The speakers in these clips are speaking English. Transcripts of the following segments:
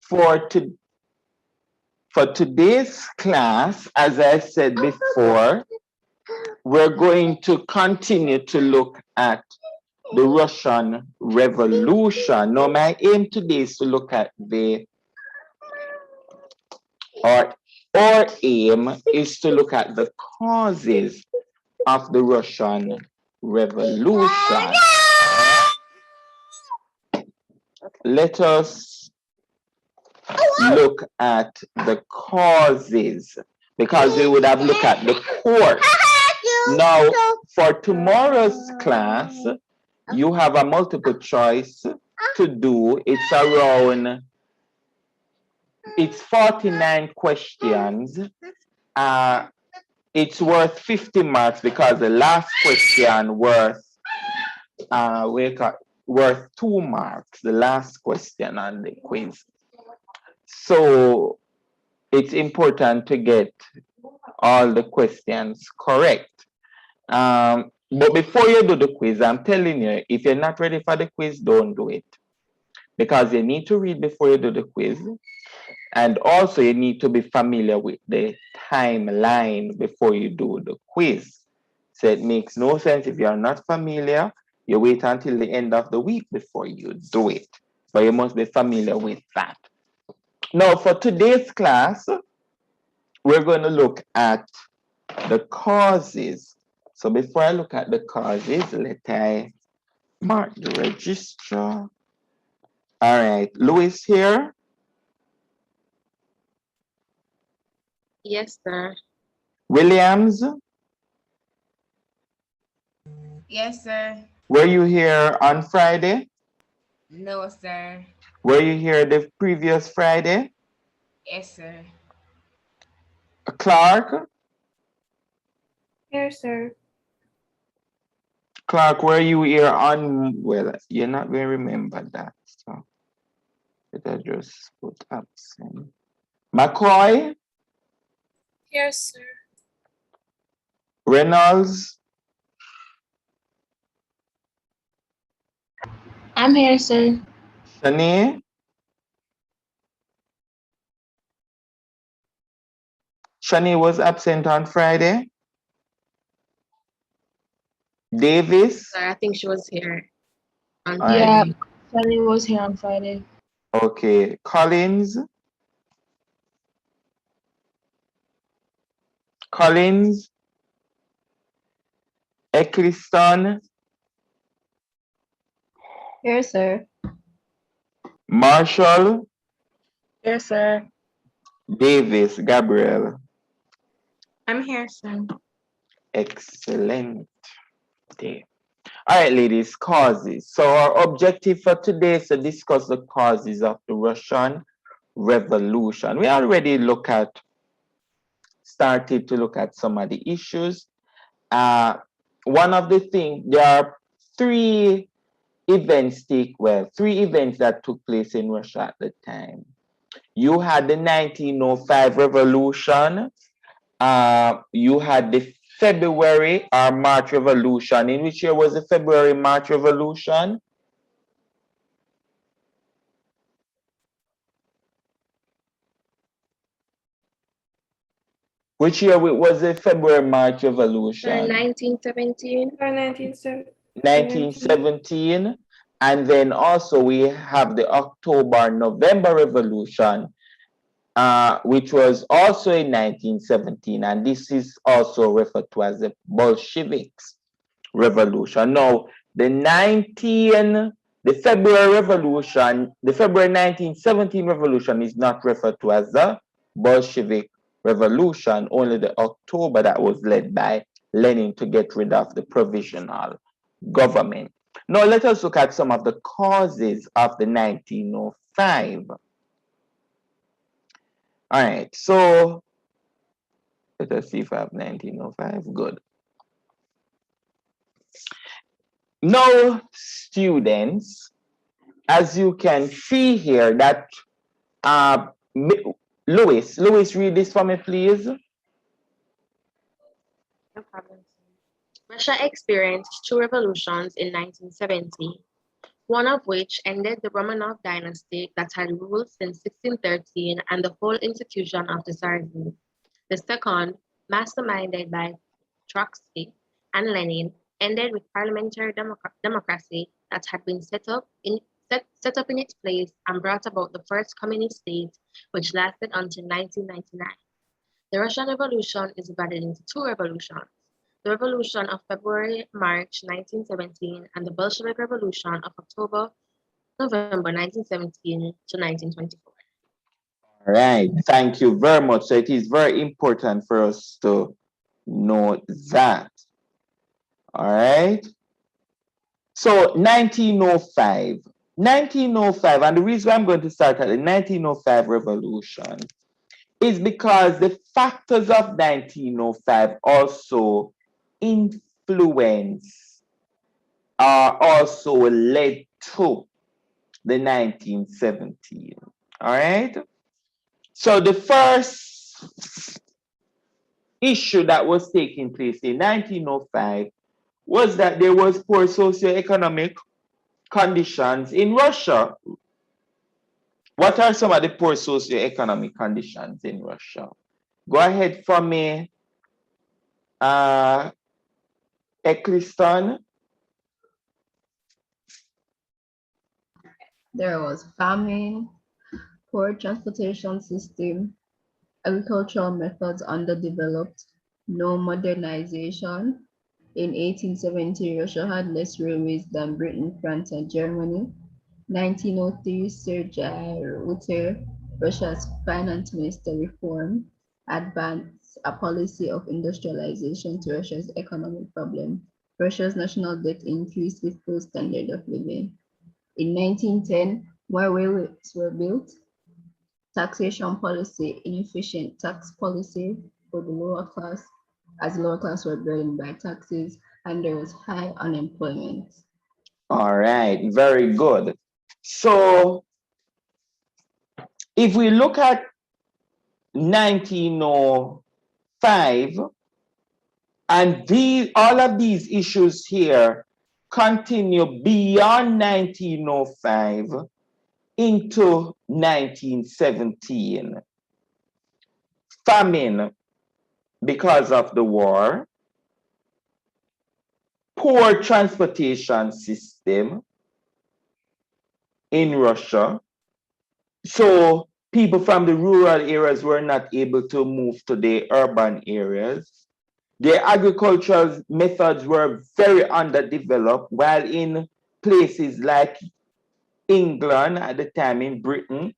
For today's class, as I said before, we're going to continue to look at the Russian Revolution. Now, my aim today is to look at our aim is to look at the causes of the Russian Revolution. Let us look at the causes, because we would have looked at the course. Now, for tomorrow's class, you have a multiple choice to do. It's 49 questions. It's worth 50 marks because the last question worth 2 marks, the last question on the quiz. So it's important to get all the questions correct. But before you do the quiz, I'm telling you, if you're not ready for the quiz, don't do it. Because you need to read before you do the quiz. And also you need to be familiar with the timeline before you do the quiz. So it makes no sense if you're not familiar, you wait until the end of the week before you do it. But you must be familiar with that. Now, for today's class, we're going to look at the causes. So before I look at the causes, let I mark the register. All right, Louis here? Yes, sir. Williams? Yes, sir. Were you here on Friday? No, sir. Were you here the previous Friday? Yes, sir. Clark? Here, sir. Clark, were you here on, well, you're not going to remember that, so let us just put absent. McCoy? Here, sir. Reynolds? I'm here, sir. Shani? Shani was absent on Friday. Davis? Sir, I think she was here on All right. Yeah, Friday. Sunny was here on Friday. Okay. Collins? Collins? Eccleston? Here, sir. Marshall? Here, sir. Davis? Gabriel? I'm here, sir. Excellent. Okay. All right, ladies, causes. So our objective for today is to discuss the causes of the Russian Revolution. We already started to look at some of the issues. One of the things, there are three events that took place in Russia at the time. You had the 1905 revolution. You had the February or March Revolution. In which year was the February March Revolution? Which year was the February March Sir, Revolution? 1917. 1917. And then also we have the October November Revolution, which was also in 1917. And this is also referred to as the Bolsheviks Revolution. Now, the February Revolution, the February 1917 Revolution is not referred to as the Bolshevik Revolution, only the October that was led by Lenin to get rid of the provisional government. Now, let us look at some of the causes of the 1905. All right, so let us see if I have 1905. Good. Now, students, as you can see here that Louis, read this for me, please. No problem, sir. Russia experienced two revolutions in 1970. one of which ended the Romanov dynasty that had ruled since 1613 and the whole institution of the Tsarизm. The second, masterminded by Trotsky and Lenin, ended with parliamentary democracy that had been set up in its place and brought about the first communist state, which lasted until 1999. The Russian Revolution is divided into two revolutions: the Revolution of February-March 1917 and the Bolshevik Revolution of October-November 1917 to 1924. All right, thank you very much. So it is very important for us to know that. All right. So 1905, and the reason I'm going to start at the 1905 revolution is because the factors of 1905 also influence also led to the 1917. All right. So the first issue that was taking place in 1905 was that there was poor socioeconomic conditions in Russia. What are some of the poor socioeconomic conditions in Russia? Go ahead for me, Ekliston. There was famine, poor transportation system, agricultural methods underdeveloped, no modernization. In 1870, Russia had less railways than Britain, France, and Germany. 1903, Sergei Rutter, Russia's finance minister, reformed, advanced a policy of industrialization to Russia's economic problem. Russia's national debt increased with full standard of living. In 1910, more railways were built. Taxation policy, inefficient tax policy for the lower class, as the lower class were burdened by taxes, and there was high unemployment. All right, very good. So if we look at 1905, and all of these issues here continue beyond 1905 into 1917. Famine because of the war, poor transportation system in Russia. So people from the rural areas were not able to move to the urban areas. Their agricultural methods were very underdeveloped, while in places like England at the time, in Britain,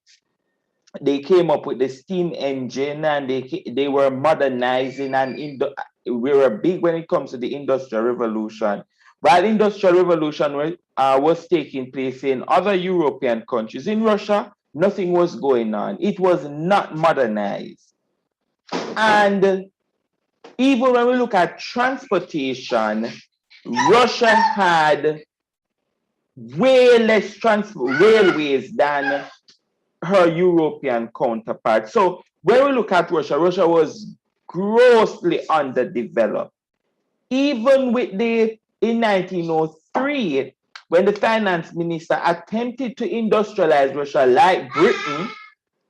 they came up with the steam engine and they were modernizing, and we were big when it comes to the Industrial Revolution. While Industrial Revolution was taking place in other European countries, in Russia, nothing was going on. It was not modernized. And even when we look at transportation, Russia had way less railways than her European counterpart. So when we look at Russia, Russia was grossly underdeveloped. Even with in 1903, when the finance minister attempted to industrialize Russia like Britain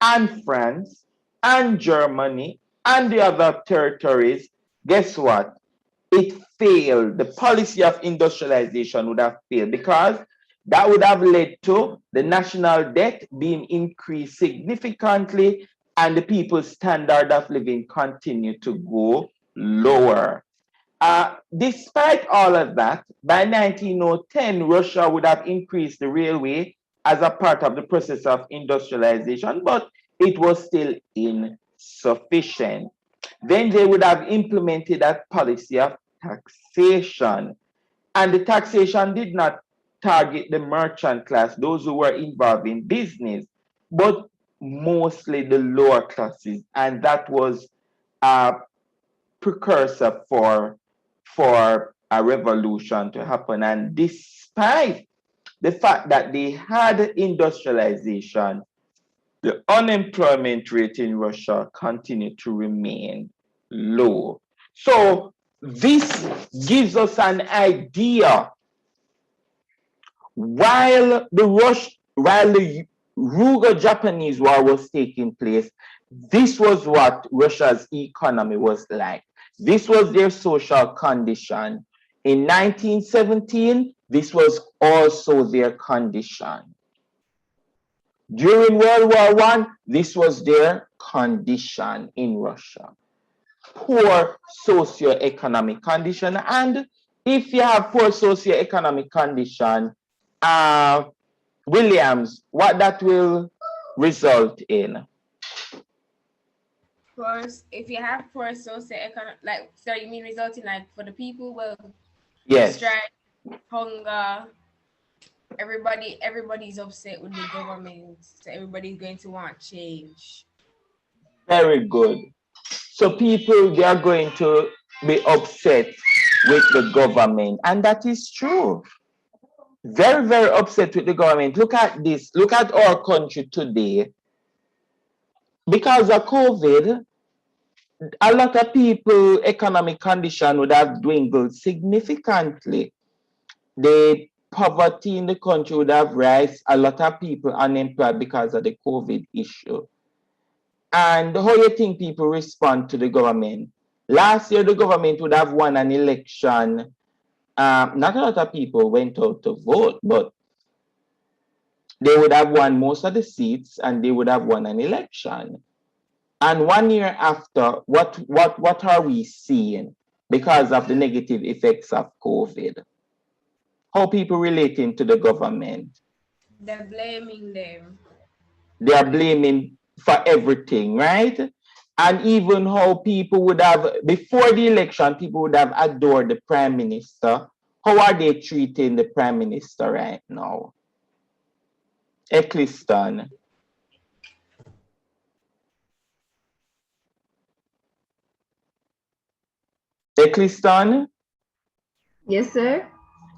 and France and Germany and the other territories, guess what? It failed. The policy of industrialization would have failed because that would have led to the national debt being increased significantly and the people's standard of living continue to go lower. Despite all of that, by 1910, Russia would have increased the railway as a part of the process of industrialization, but it was still insufficient. Then they would have implemented a policy of taxation, and the taxation did not target the merchant class, those who were involved in business, but mostly the lower classes, and that was a precursor for a revolution to happen. And despite the fact that they had industrialization, the unemployment rate in Russia continued to remain low. So this gives us an idea while the Russo-Japanese War was taking place, this was what Russia's economy was like. This was their social condition. In 1917, this was also their condition. During World War I, this was their condition in Russia. Poor socioeconomic condition. And if you have poor socioeconomic condition, Williams, what that will result in? Course, if you have poor socioeconomic, like, so you mean resulting like for the people, well, Yes. strike, hunger, everybody's upset with the government, so everybody's going to want change. Very good. So people, they are going to be upset with the government, and that is true. Very, very upset with the government. Look at this. Look at our country today. Because of COVID, a lot of people economic condition would have dwindled significantly. The poverty in the country would have rise, a lot of people unemployed because of the COVID issue. And how you think people respond to the government? Last year, the government would have won an election. Not a lot of people went out to vote, but they would have won most of the seats and they would have won an election. And 1 year after, what are we seeing because of the negative effects of COVID? How people relating to the government? They're blaming them. They are blaming for everything, right? And even how people would have, before the election, people would have adored the prime minister. How are they treating the prime minister right now? Eccleston. Eccleston? Yes, sir.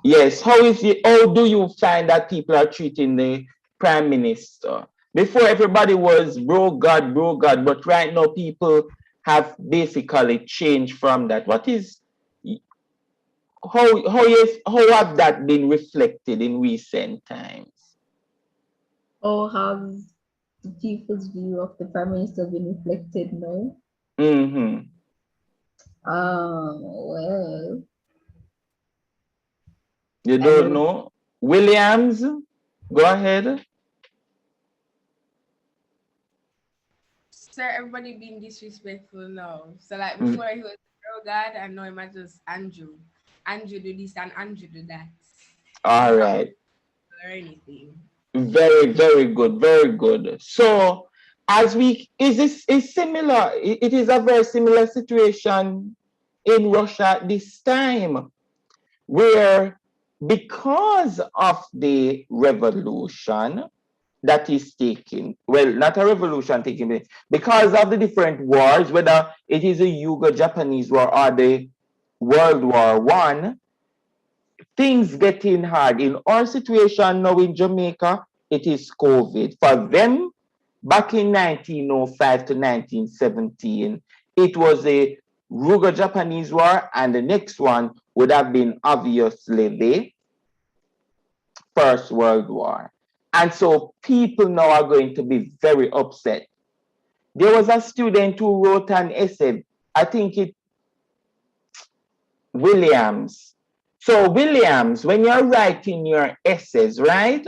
Yes. How do you find that people are treating the prime minister? Before everybody was bro God, but right now people have basically changed from that. What is how have that been reflected in recent times? Or have the people's view of the prime minister been reflected now? Mm-hmm. Well, You don't know? Williams, go ahead. Sir, everybody being disrespectful now. So like before he was bro God, and now I'm just Andrew. Andrew do this and Andrew do that. All right. Or anything. Very, very good, very good. So is similar, it is a very similar situation in Russia this time, where because of the revolution that is taking, well, not a revolution taking place, because of the different wars, whether it is a Yugo-Japanese war or the World War I, things getting hard. In our situation now in Jamaica, it is COVID. For them, back in 1905 to 1917, it was a Russo-Japanese war, and the next one would have been obviously the First World War. And so people now are going to be very upset. There was a student who wrote an essay, I think it Williams. So Williams, when you're writing your essays, right?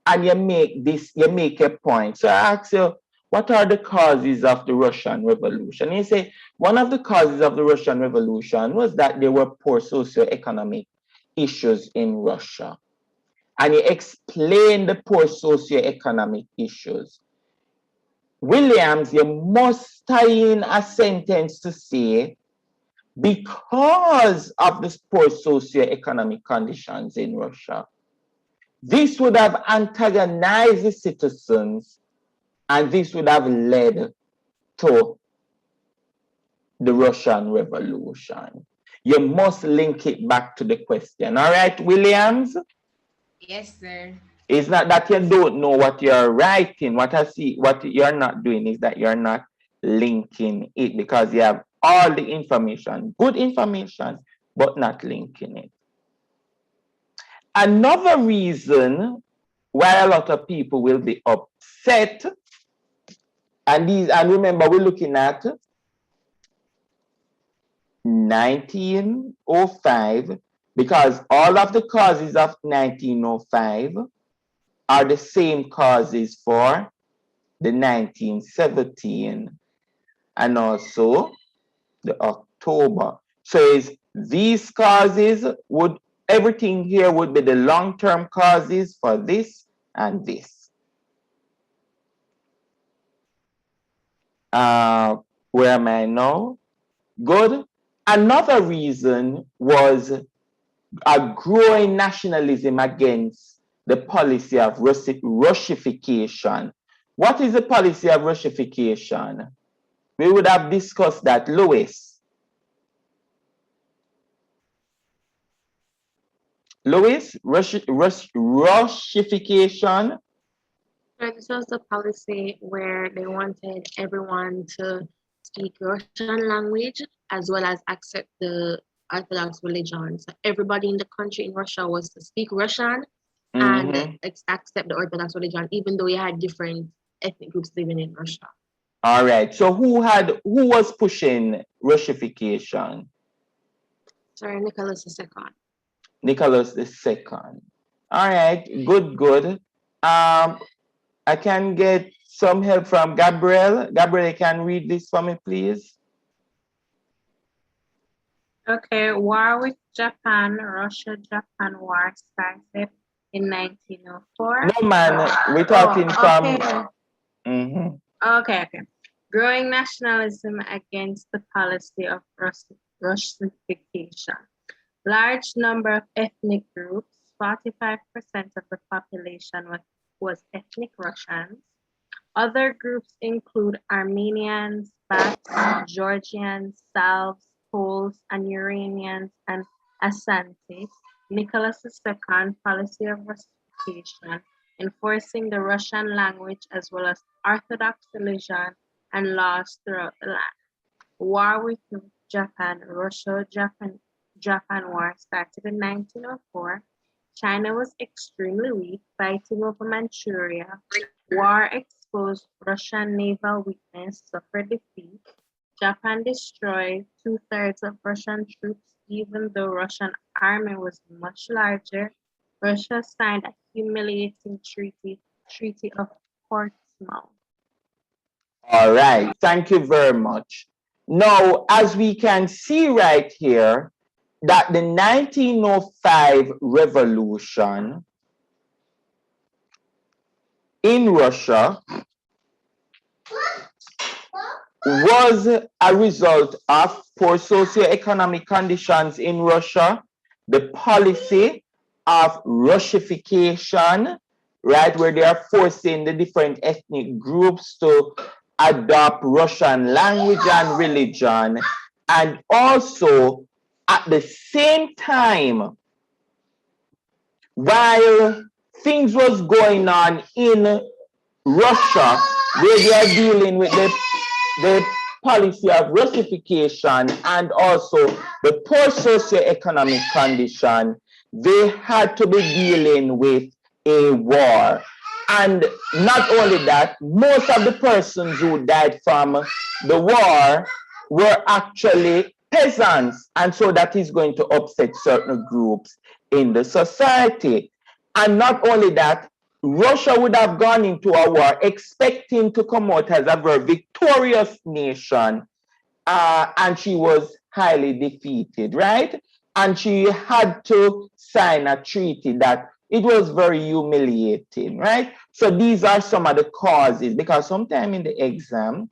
And you make a point. So I ask you, what are the causes of the Russian Revolution? And you say, one of the causes of the Russian Revolution was that there were poor socioeconomic issues in Russia. And you explain the poor socioeconomic issues. Williams, you must tie in a sentence to say, because of the poor socioeconomic conditions in Russia, this would have antagonized the citizens, and this would have led to the Russian Revolution. You must link it back to the question. All right, Williams? Yes, sir. It's not that you don't know what you're writing. What you're not doing is that you're not linking it, because you have all the information, good information, but not linking it. another reason why a lot of people will be upset, and remember, we're looking at 1905, because all of the causes of 1905 are the same causes for the 1917 and also the October. So is these causes everything here would be the long-term causes for this and this. Where am I now? Good. Another reason was a growing nationalism against the policy of Russification. What is the policy of Russification? We would have discussed that, Louis. Louis, Russification. So this was the policy where they wanted everyone to speak Russian language as well as accept the Orthodox religion. So everybody in the country in Russia was to speak Russian and accept the Orthodox religion, even though we had different ethnic groups living in Russia. All right. So who was pushing Russification? Sorry, Nicholas II. Nicholas II. All right. Good. I can get some help from Gabriel. Gabriel, can read this for me, please? Okay, war with Japan, Russia-Japan war started in 1904. No, man, we're talking from... Okay. Okay. Growing nationalism against the policy of Russification. Large number of ethnic groups, 45% of the population was ethnic Russians. Other groups include Armenians, Bats, Georgians, Slavs, Poles, and Uranians, and Asante. Nicholas II policy of Russification, enforcing the Russian language as well as Orthodox religion and laws throughout the land. War with Japan, Russia-Japan war started in 1904. China was extremely weak, fighting over Manchuria. War exposed Russian naval weakness, suffered defeat. Japan destroyed 2/3 of Russian troops, even though Russian army was much larger. Russia signed a humiliating Treaty of Portsmouth. All right, thank you very much. Now, as we can see right here, that the 1905 revolution in Russia was a result of poor socioeconomic conditions in Russia, the policy of Russification, right, where they are forcing the different ethnic groups to adopt Russian language and religion, and also at the same time, while things was going on in Russia, where they are dealing with the policy of Russification and also the poor socioeconomic condition, they had to be dealing with a war. And not only that, most of the persons who died from the war were actually peasants. And so that is going to upset certain groups in the society. And not only that, Russia would have gone into a war expecting to come out as a very victorious nation, and she was highly defeated, right? And she had to sign a treaty that it was very humiliating, right? So these are some of the causes, because sometime in the exam,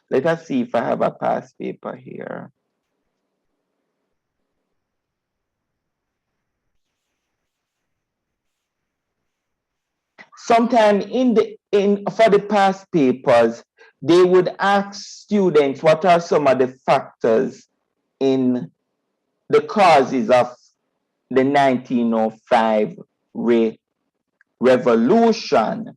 let us see if I have a past paper here. Sometime for the past papers, they would ask students what are some of the factors in the causes of the 1905 revolution.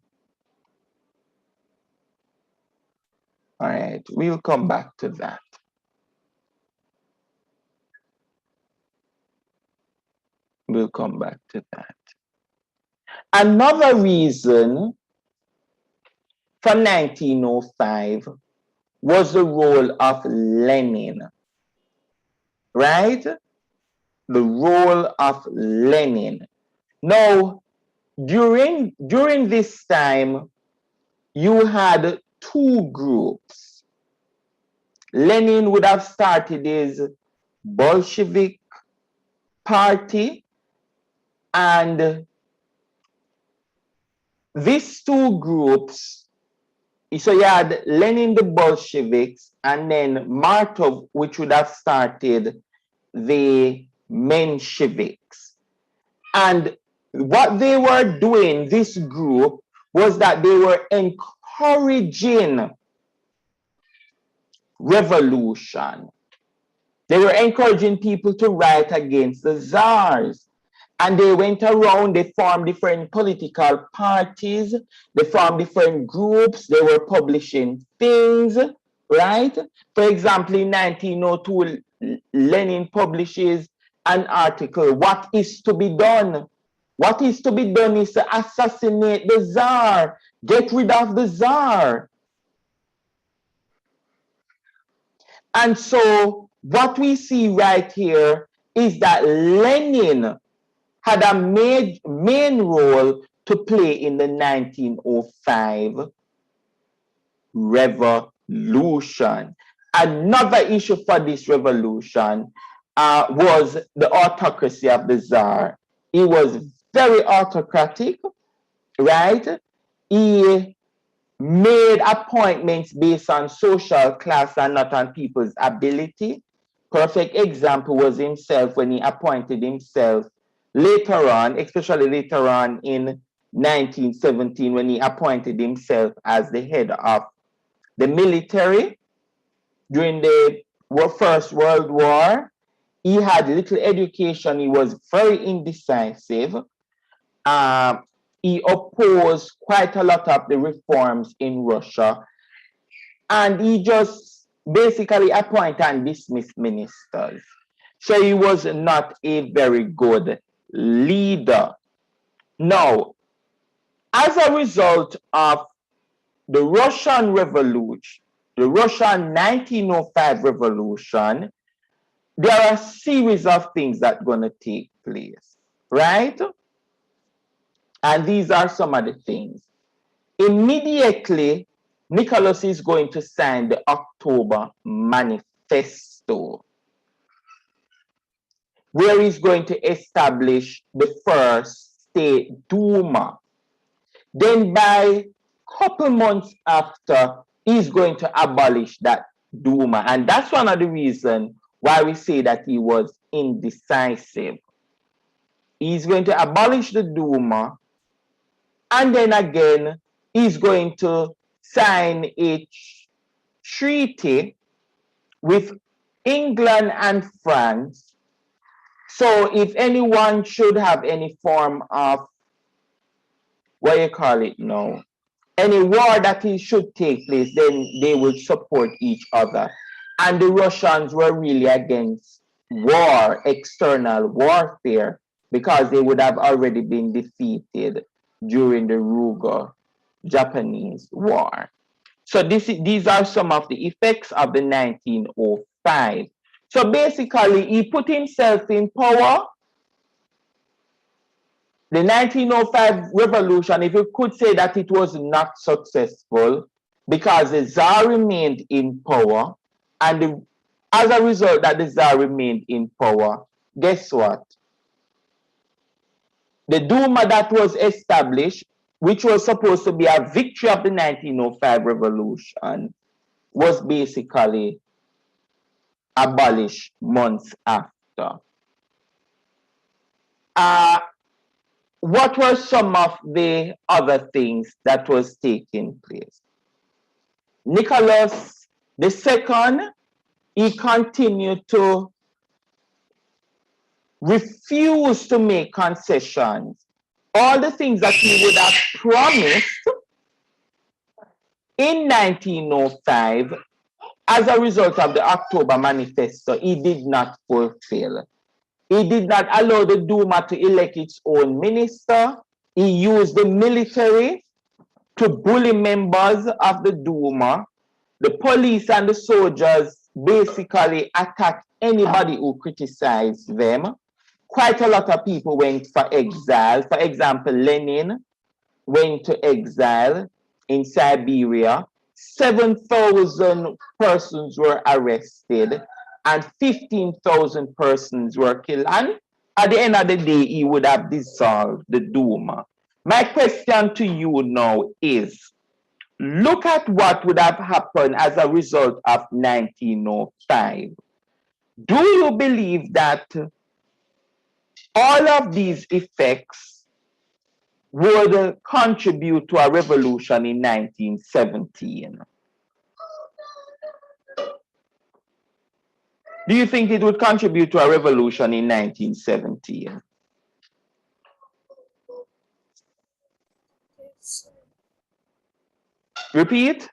All right, we'll come back to that. We'll come back to that. Another reason for 1905 was the role of Lenin, right? The role of Lenin. Now, during this time, you had two groups. Lenin would have started his Bolshevik party, and these two groups, so you had Lenin, the Bolsheviks, and then Martov, which would have started the Mensheviks. And what they were doing, this group, was that they were encouraging revolution. They were encouraging people to write against the czars. And they went around, they formed different political parties, they formed different groups, they were publishing things, right? For example, in 1902, Lenin publishes an article, "What is to be done?" What is to be done is to assassinate the czar, get rid of the czar. And so what we see right here is that Lenin had a main role to play in the 1905 revolution. Another issue for this revolution was the autocracy of the Tsar. He was very autocratic, right? He made appointments based on social class and not on people's ability. Perfect example was himself when he appointed himself later on, especially later on in 1917, when he appointed himself as the head of the military during the First World War. He had little education. He was very indecisive. He opposed quite a lot of the reforms in Russia. And he just basically appointed and dismissed ministers. So he was not a very good leader. Now, as a result of the Russian Revolution, the Russian 1905 revolution, there are a series of things that are going to take place, right? And these are some of the things. Immediately, Nicholas is going to sign the October Manifesto, where he's going to establish the first State Duma. Then by a couple months after, he's going to abolish that Duma. And that's one of the reasons why we say that he was indecisive. He's going to abolish the Duma, and then again, he's going to sign a treaty with England and France. So if anyone should have any form of, what you call it now, any war that it should take place, then they will support each other. And the Russians were really against war, external warfare, because they would have already been defeated during the Rugo-Japanese War. So these are some of the effects of the 1905. So basically, he put himself in power. The 1905 revolution, if you could say that it was not successful, because the Tsar remained in power, and as a result that the Tsar remained in power, guess what? The Duma that was established, which was supposed to be a victory of the 1905 revolution, was basically abolished months after. What were some of the other things that was taking place? Nicholas II, he continued to refuse to make concessions. All the things that he would have promised in 1905 as a result of the October Manifesto, he did not fulfill. He did not allow the Duma to elect its own minister. he used the military to bully members of the Duma. The police and the soldiers basically attacked anybody who criticized them. Quite a lot of people went for exile. For example, Lenin went to exile in Siberia. 7,000 persons were arrested and 15,000 persons were killed. And at the end of the day, he would have dissolved the Duma. My question to you now is, look at what would have happened as a result of 1905. Do you believe that all of these effects would contribute to a revolution in 1917? Do you think it would contribute to a revolution in 1917? Repeat?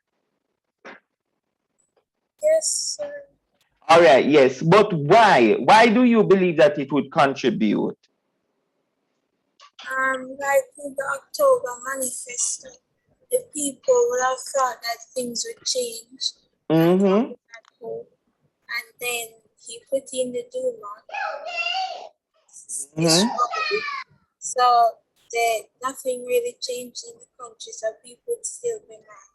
Yes, sir. All right, yes, but why? Why do you believe that it would contribute? Like in the October Manifesto, the people would have thought that things would change. Mm-hmm. And then he put in the Duma. Mm-hmm. So that nothing really changed in the country, so people would still be mad.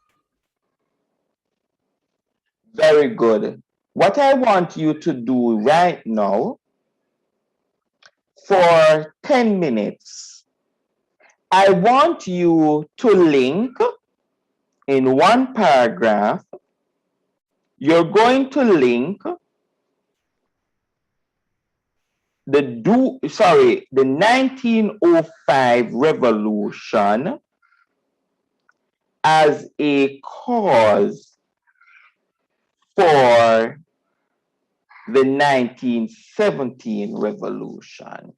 Very good. What I want you to do right now, for 10 minutes, I want you to link in one paragraph. You're going to link the 1905 revolution as a cause for the 1917 revolution.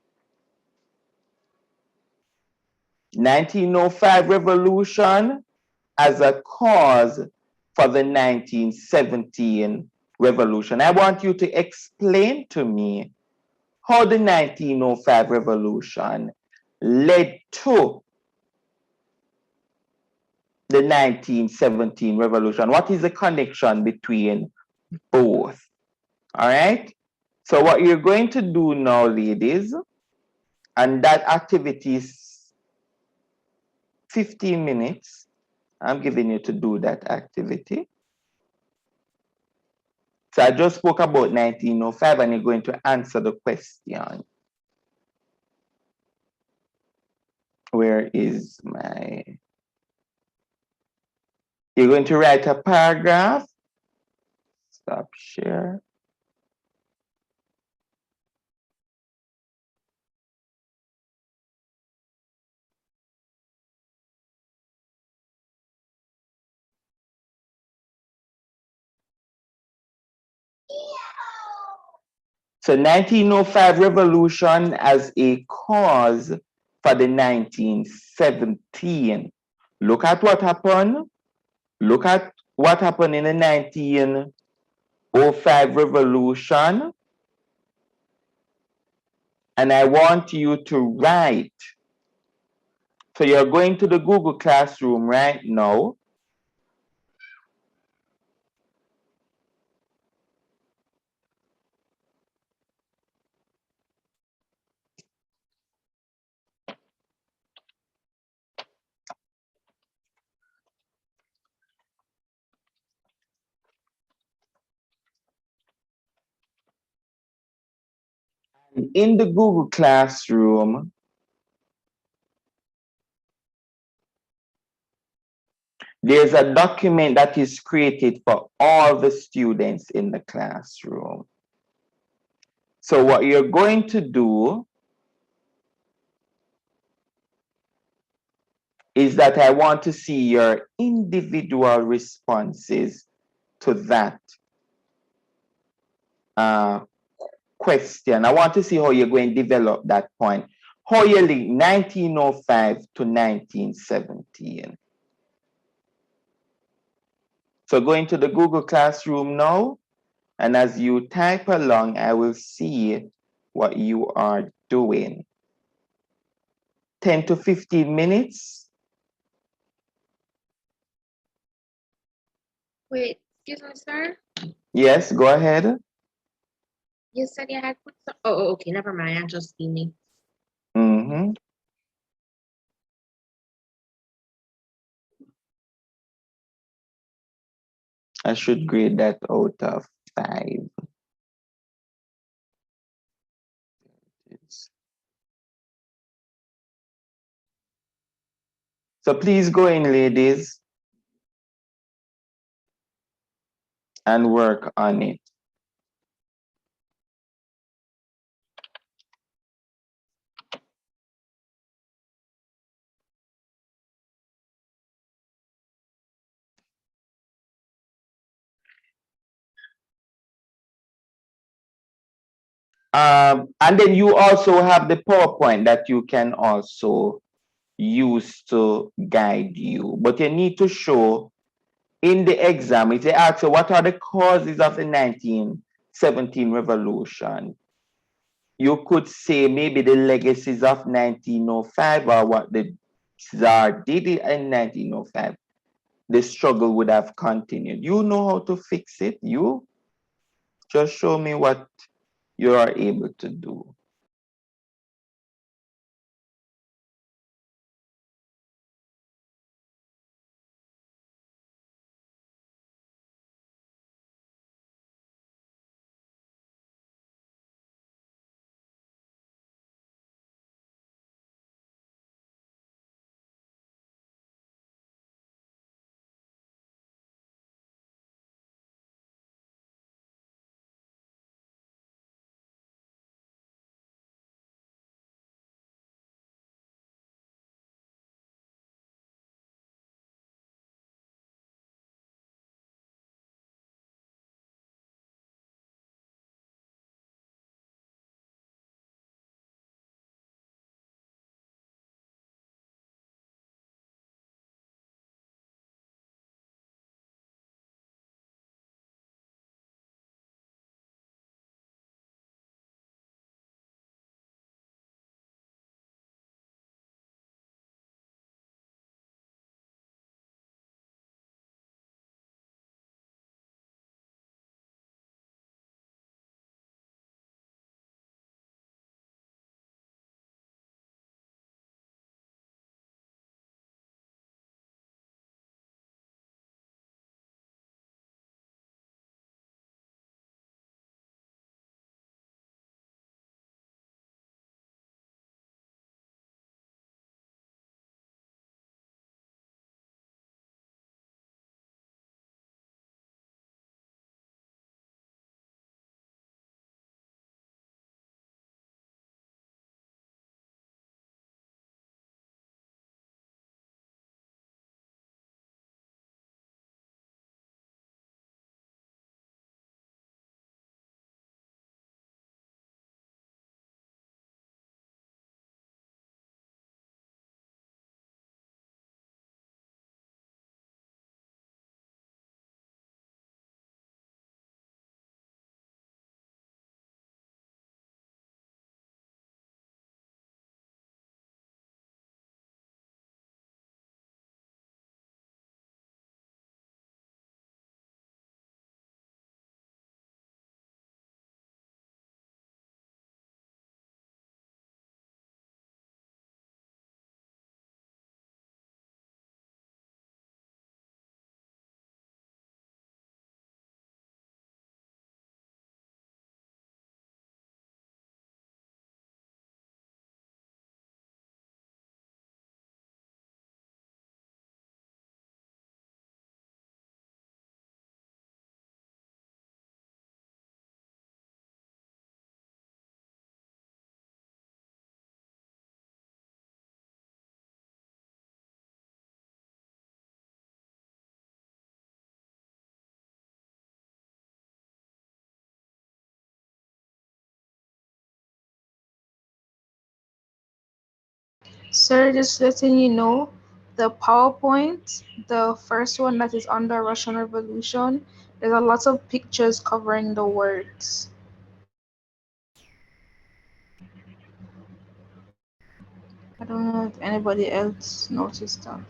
1905 revolution as a cause for the 1917 revolution. I want you to explain to me how the 1905 revolution led to the 1917 revolution. What is the connection between both? All right. So what you're going to do now, ladies, and that activity is 15 minutes. I'm giving you to do that activity. So I just spoke about 1905 and you're going to answer the question. Where is my... You're going to write a paragraph. Stop share. So 1905 revolution as a cause for the 1917. Look at what happened. Look at what happened in the 1905 revolution. And I want you to write. So you're going to the Google Classroom right now. In the Google Classroom, there's a document that is created for all the students in the classroom. So what you're going to do is that I want to see your individual responses to that question. I want to see how you're going to develop that point. How you link 1905 to 1917. So go into the Google Classroom now, and as you type along, I will see what you are doing. 10 to 15 minutes. Wait, excuse me, sir. Yes, go ahead. You said you had put some. Oh, okay, never mind. I just seen it. Mm-hmm. I should grade that out of 5. So please go in, ladies, and work on it. And then you also have the PowerPoint that you can also use to guide you. But you need to show in the exam, if they ask you what are the causes of the 1917 revolution, you could say maybe the legacies of 1905 or what the Tsar did in 1905. The struggle would have continued. You know how to fix it. You just show me what you are able to do. Sir, just letting you know, the PowerPoint, the first one that is under Russian Revolution, there's a lot of pictures covering the words. I don't don't know if anybody else noticed that.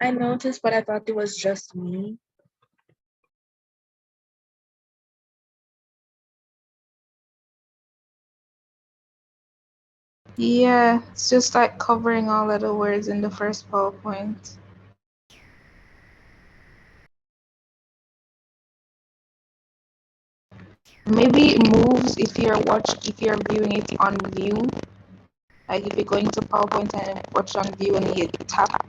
I noticed, but I thought it was just me. Yeah, it's just like covering all of the words in the first PowerPoint. Maybe it moves if you're viewing it on view. Like if you're going to PowerPoint and watch on view and you tap,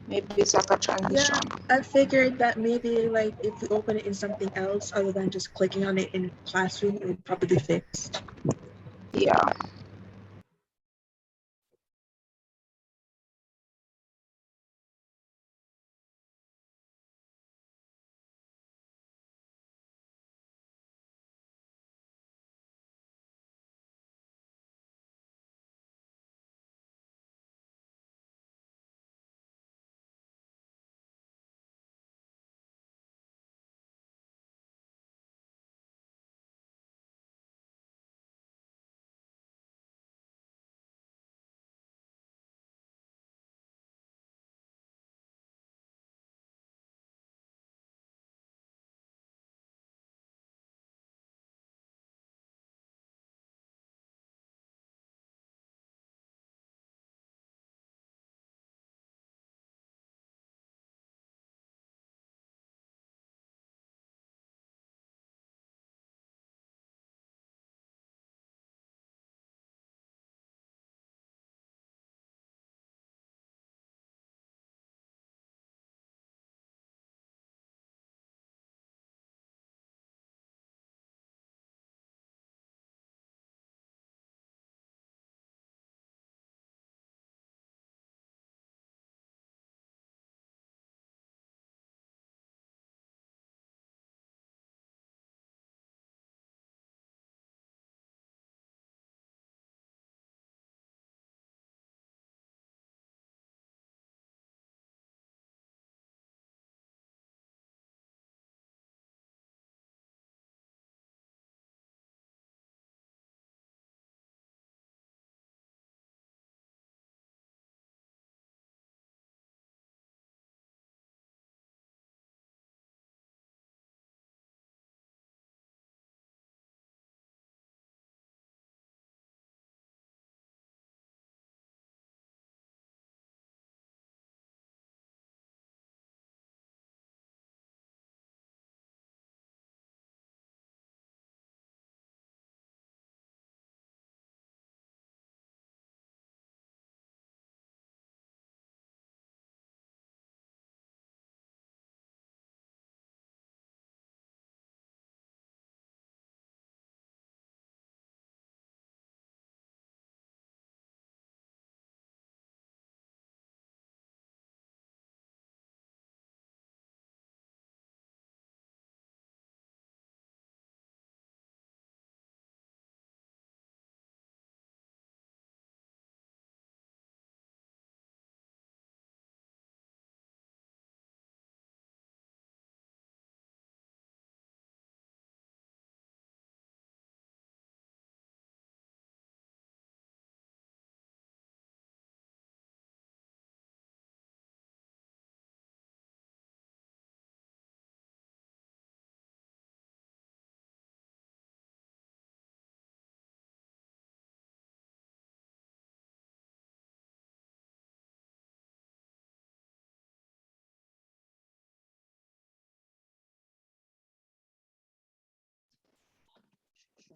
maybe it's like a transition. I figured that maybe like if we open it in something else other than just clicking on it in Classroom, it would probably be fixed. Yeah.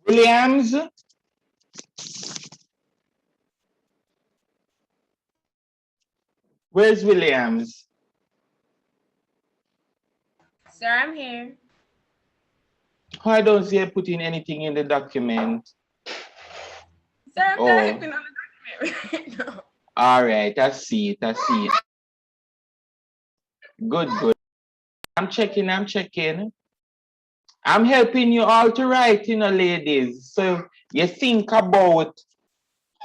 Williams? Where's Williams? Sir, I'm here. Why don't you put in anything in the document? Sir, I'm Oh. typing on the document right now. All right, I see it. I see it. Good, good. I'm checking. I'm checking. I'm helping you all to write, ladies. So you think about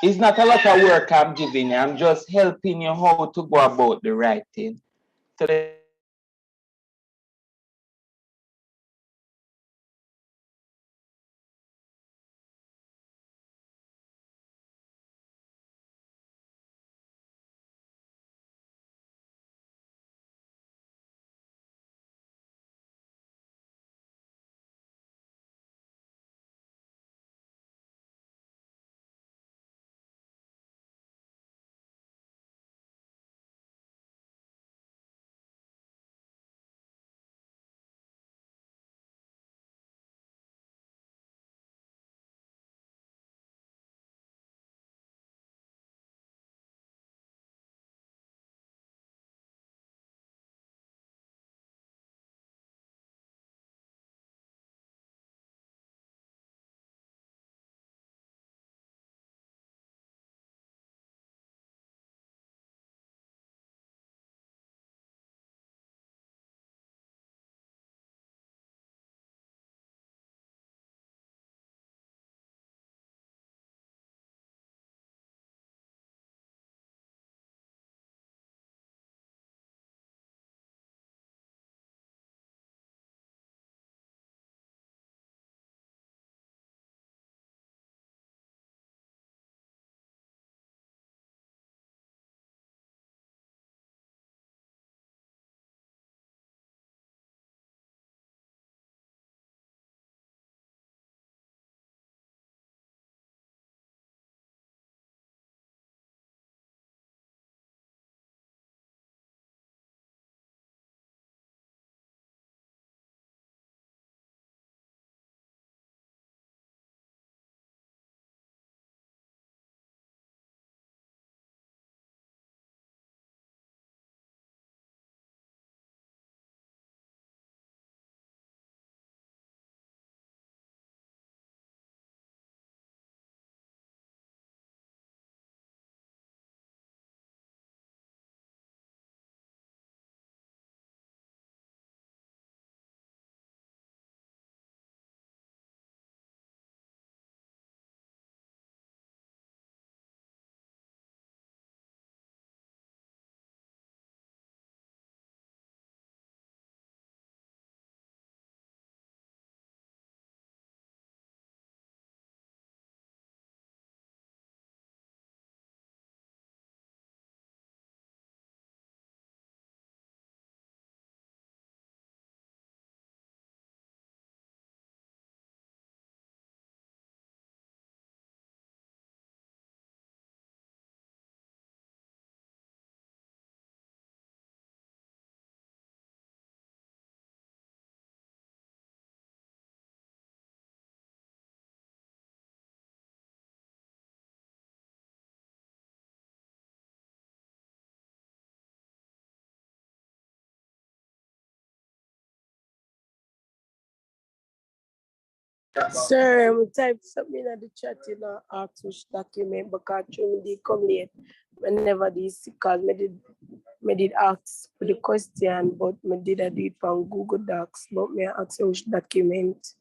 it's not a lot of work I'm giving you. I'm just helping you how to go about the writing. So Sir, I type something in the chat, ask which document because through me come late. Whenever this because me did ask for the question, but me did do it from Google Docs, but me ask which document.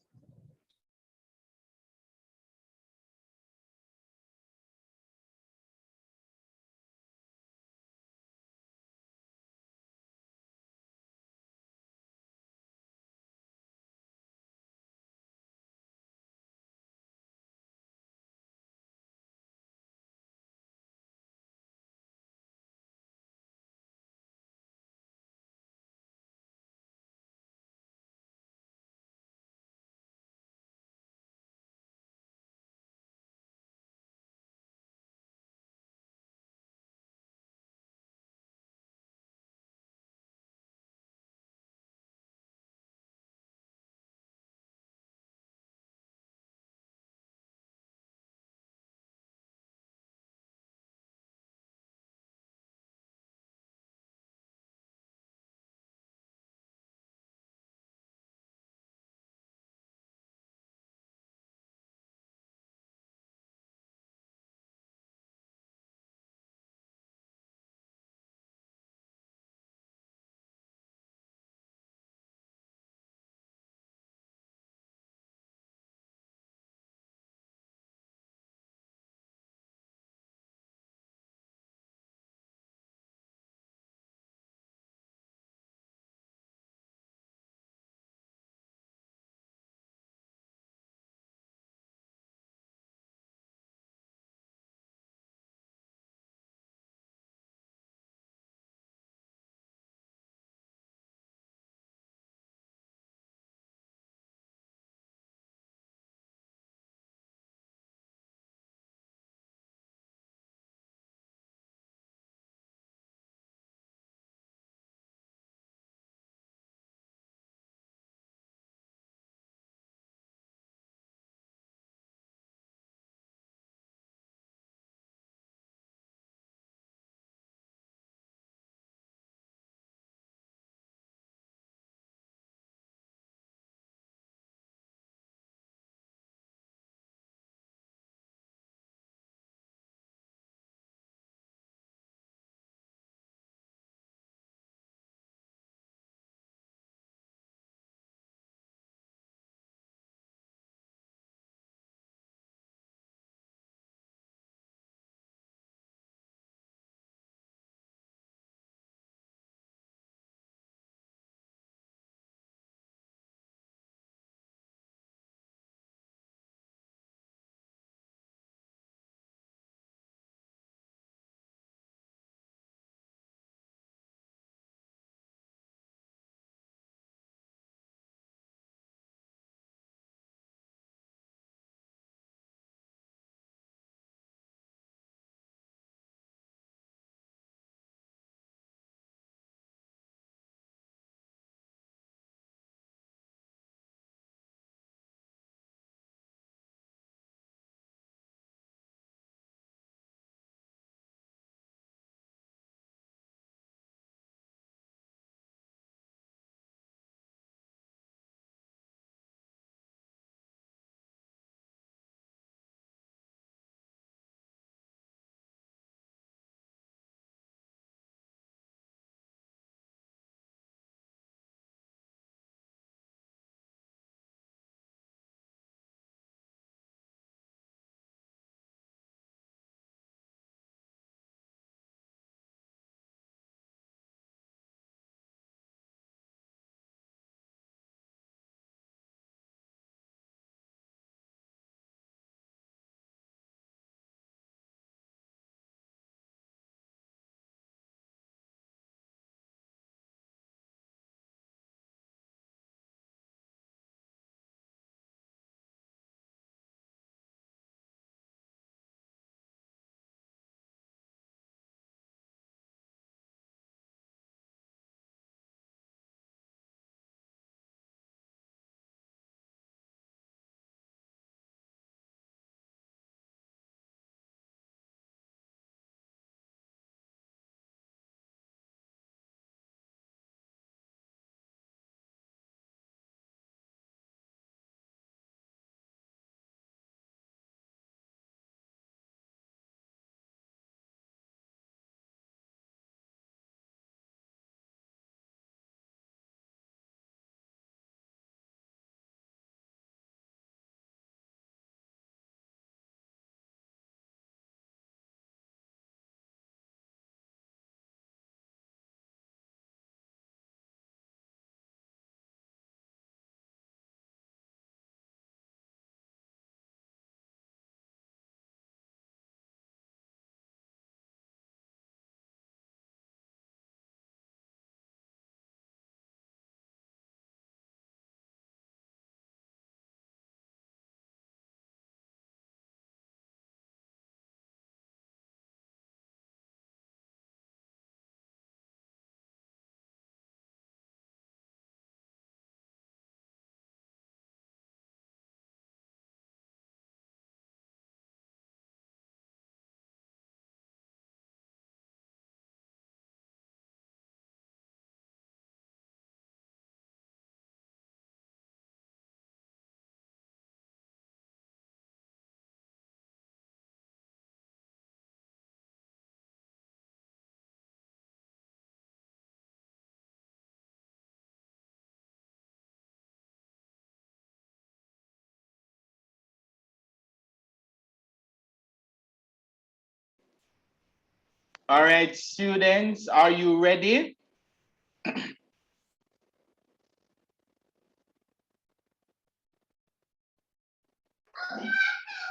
All right, students, are you ready?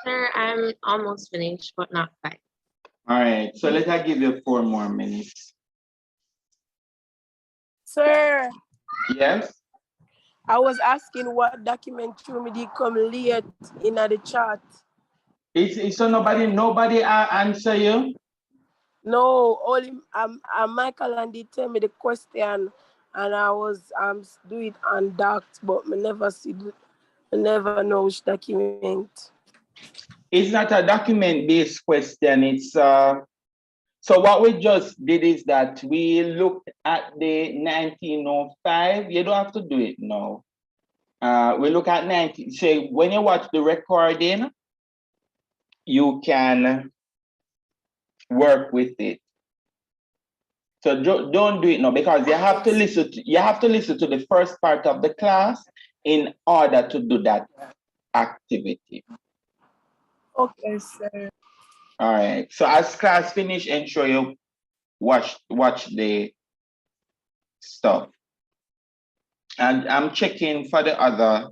Sir, I'm almost finished, but not quite. All right, so let I give you 4 more minutes. Sir, Yes? I was asking what document you me did come late in the chat. It's so nobody answer you? No, only Michael and they tell me the question and I was do it on docs, but me never see me never know which document. It's not a document-based question. It's so what we just did is that we looked at the 1905. You don't have to do it now. We look at 19. So when you watch the recording, you can work with it. So don't do it now because you have to listen. You have to listen to the first part of the class in order to do that activity. Okay, sir. All right. So as class finish, ensure you watch the stuff. And I'm checking for the other.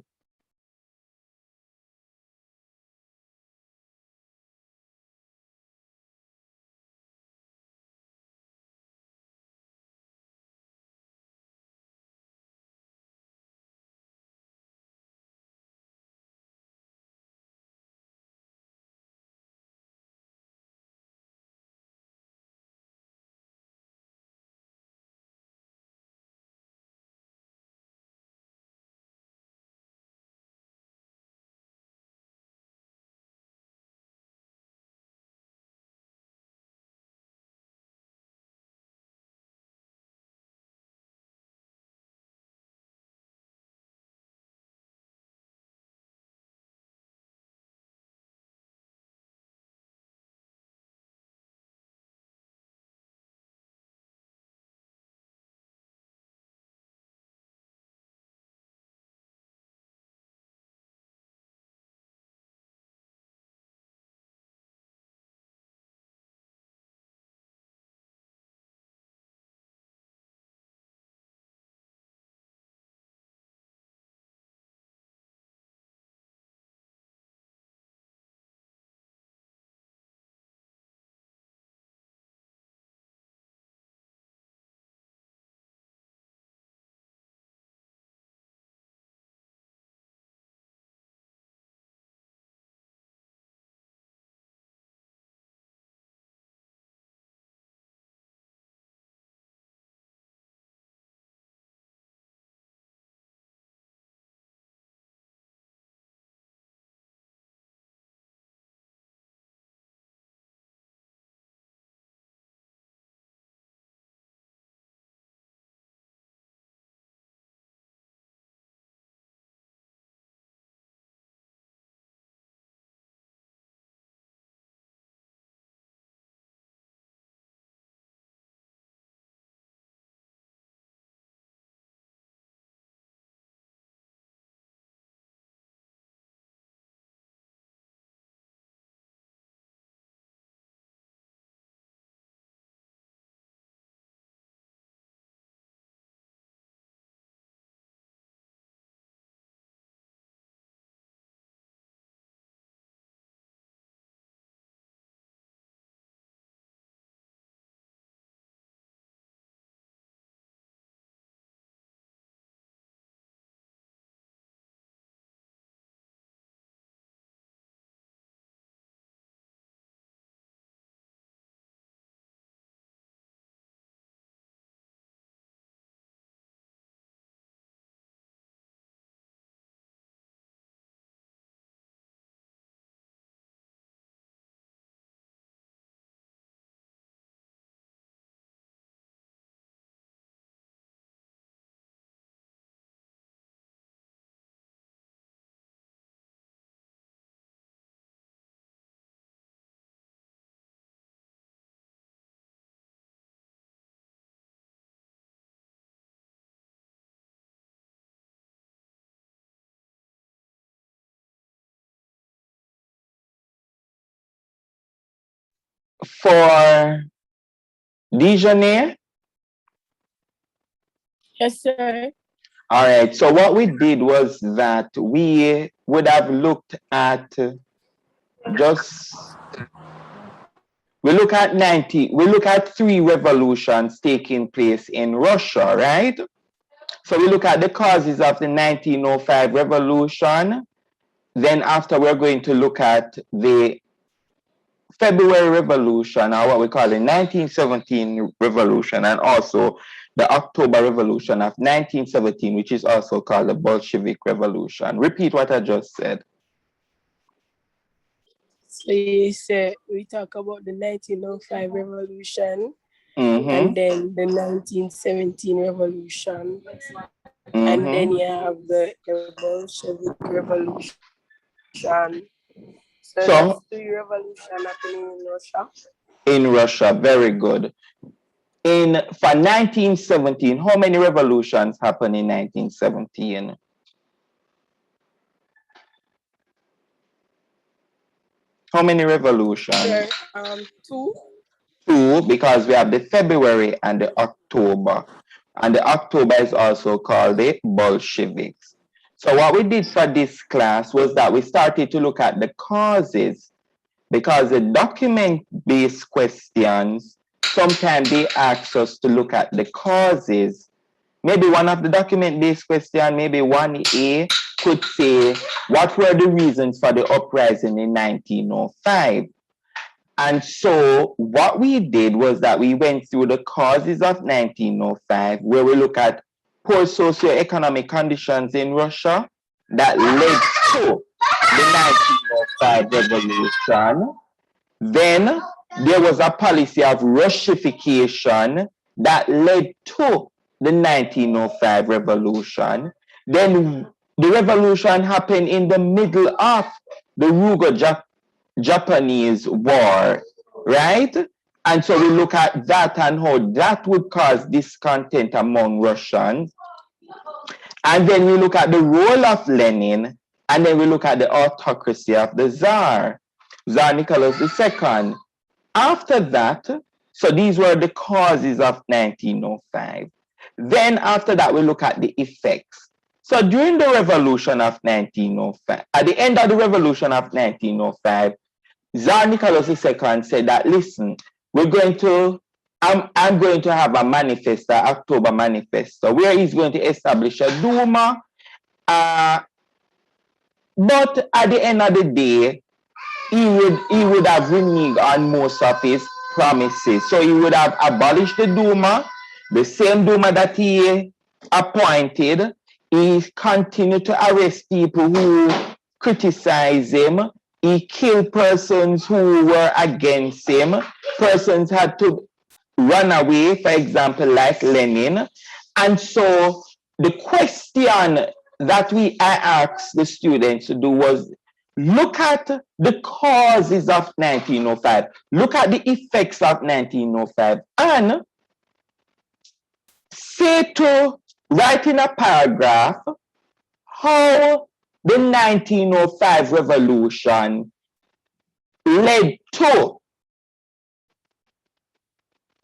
For Dijonay? Yes, sir. All right, so what we did was that we would have looked at we look at 3 revolutions taking place in Russia, right? So we look at the causes of the 1905 revolution. Then after, we're going to look at the February Revolution, or what we call the 1917 Revolution, and also the October Revolution of 1917, which is also called the Bolshevik Revolution. Repeat what I just said. So you said we talk about the 1905 revolution Mm-hmm. and then the 1917 revolution. Mm-hmm. And then you have the Bolshevik revolution. So that's 3 revolutions happening in Russia. In Russia, very good. For 1917, how many revolutions happened in 1917? How many revolutions? Sure, 2. 2, because we have the February and the October. And the October is also called the Bolsheviks. So what we did for this class was that we started to look at the causes, because the document-based questions, sometimes they ask us to look at the causes. Maybe one of the document-based questions, maybe 1A, could say, what were the reasons for the uprising in 1905? And so what we did was that we went through the causes of 1905, where we look at poor socioeconomic conditions in Russia that led to the 1905 revolution. Then there was a policy of Russification that led to the 1905 revolution. Then the revolution happened in the middle of the Russo-Japanese war, right? And so we look at that and how that would cause discontent among Russians. And then we look at the role of Lenin, and then we look at the autocracy of the Tsar Nicholas II. After that, so these were the causes of 1905. Then after that, we look at the effects. So during the revolution of 1905, at the end of the revolution of 1905, Tsar Nicholas II said that, listen, I'm going to have a manifesto, October manifesto, where he's going to establish a Duma. But at the end of the day, he would have reneged on most of his promises. So he would have abolished the Duma, the same Duma that he appointed. He continued to arrest people who criticized him. He killed persons who were against him. Persons had to run away, for example, like Lenin. And so the question that I asked the students to do was, look at the causes of 1905. Look at the effects of 1905. And write in a paragraph how the 1905 revolution led to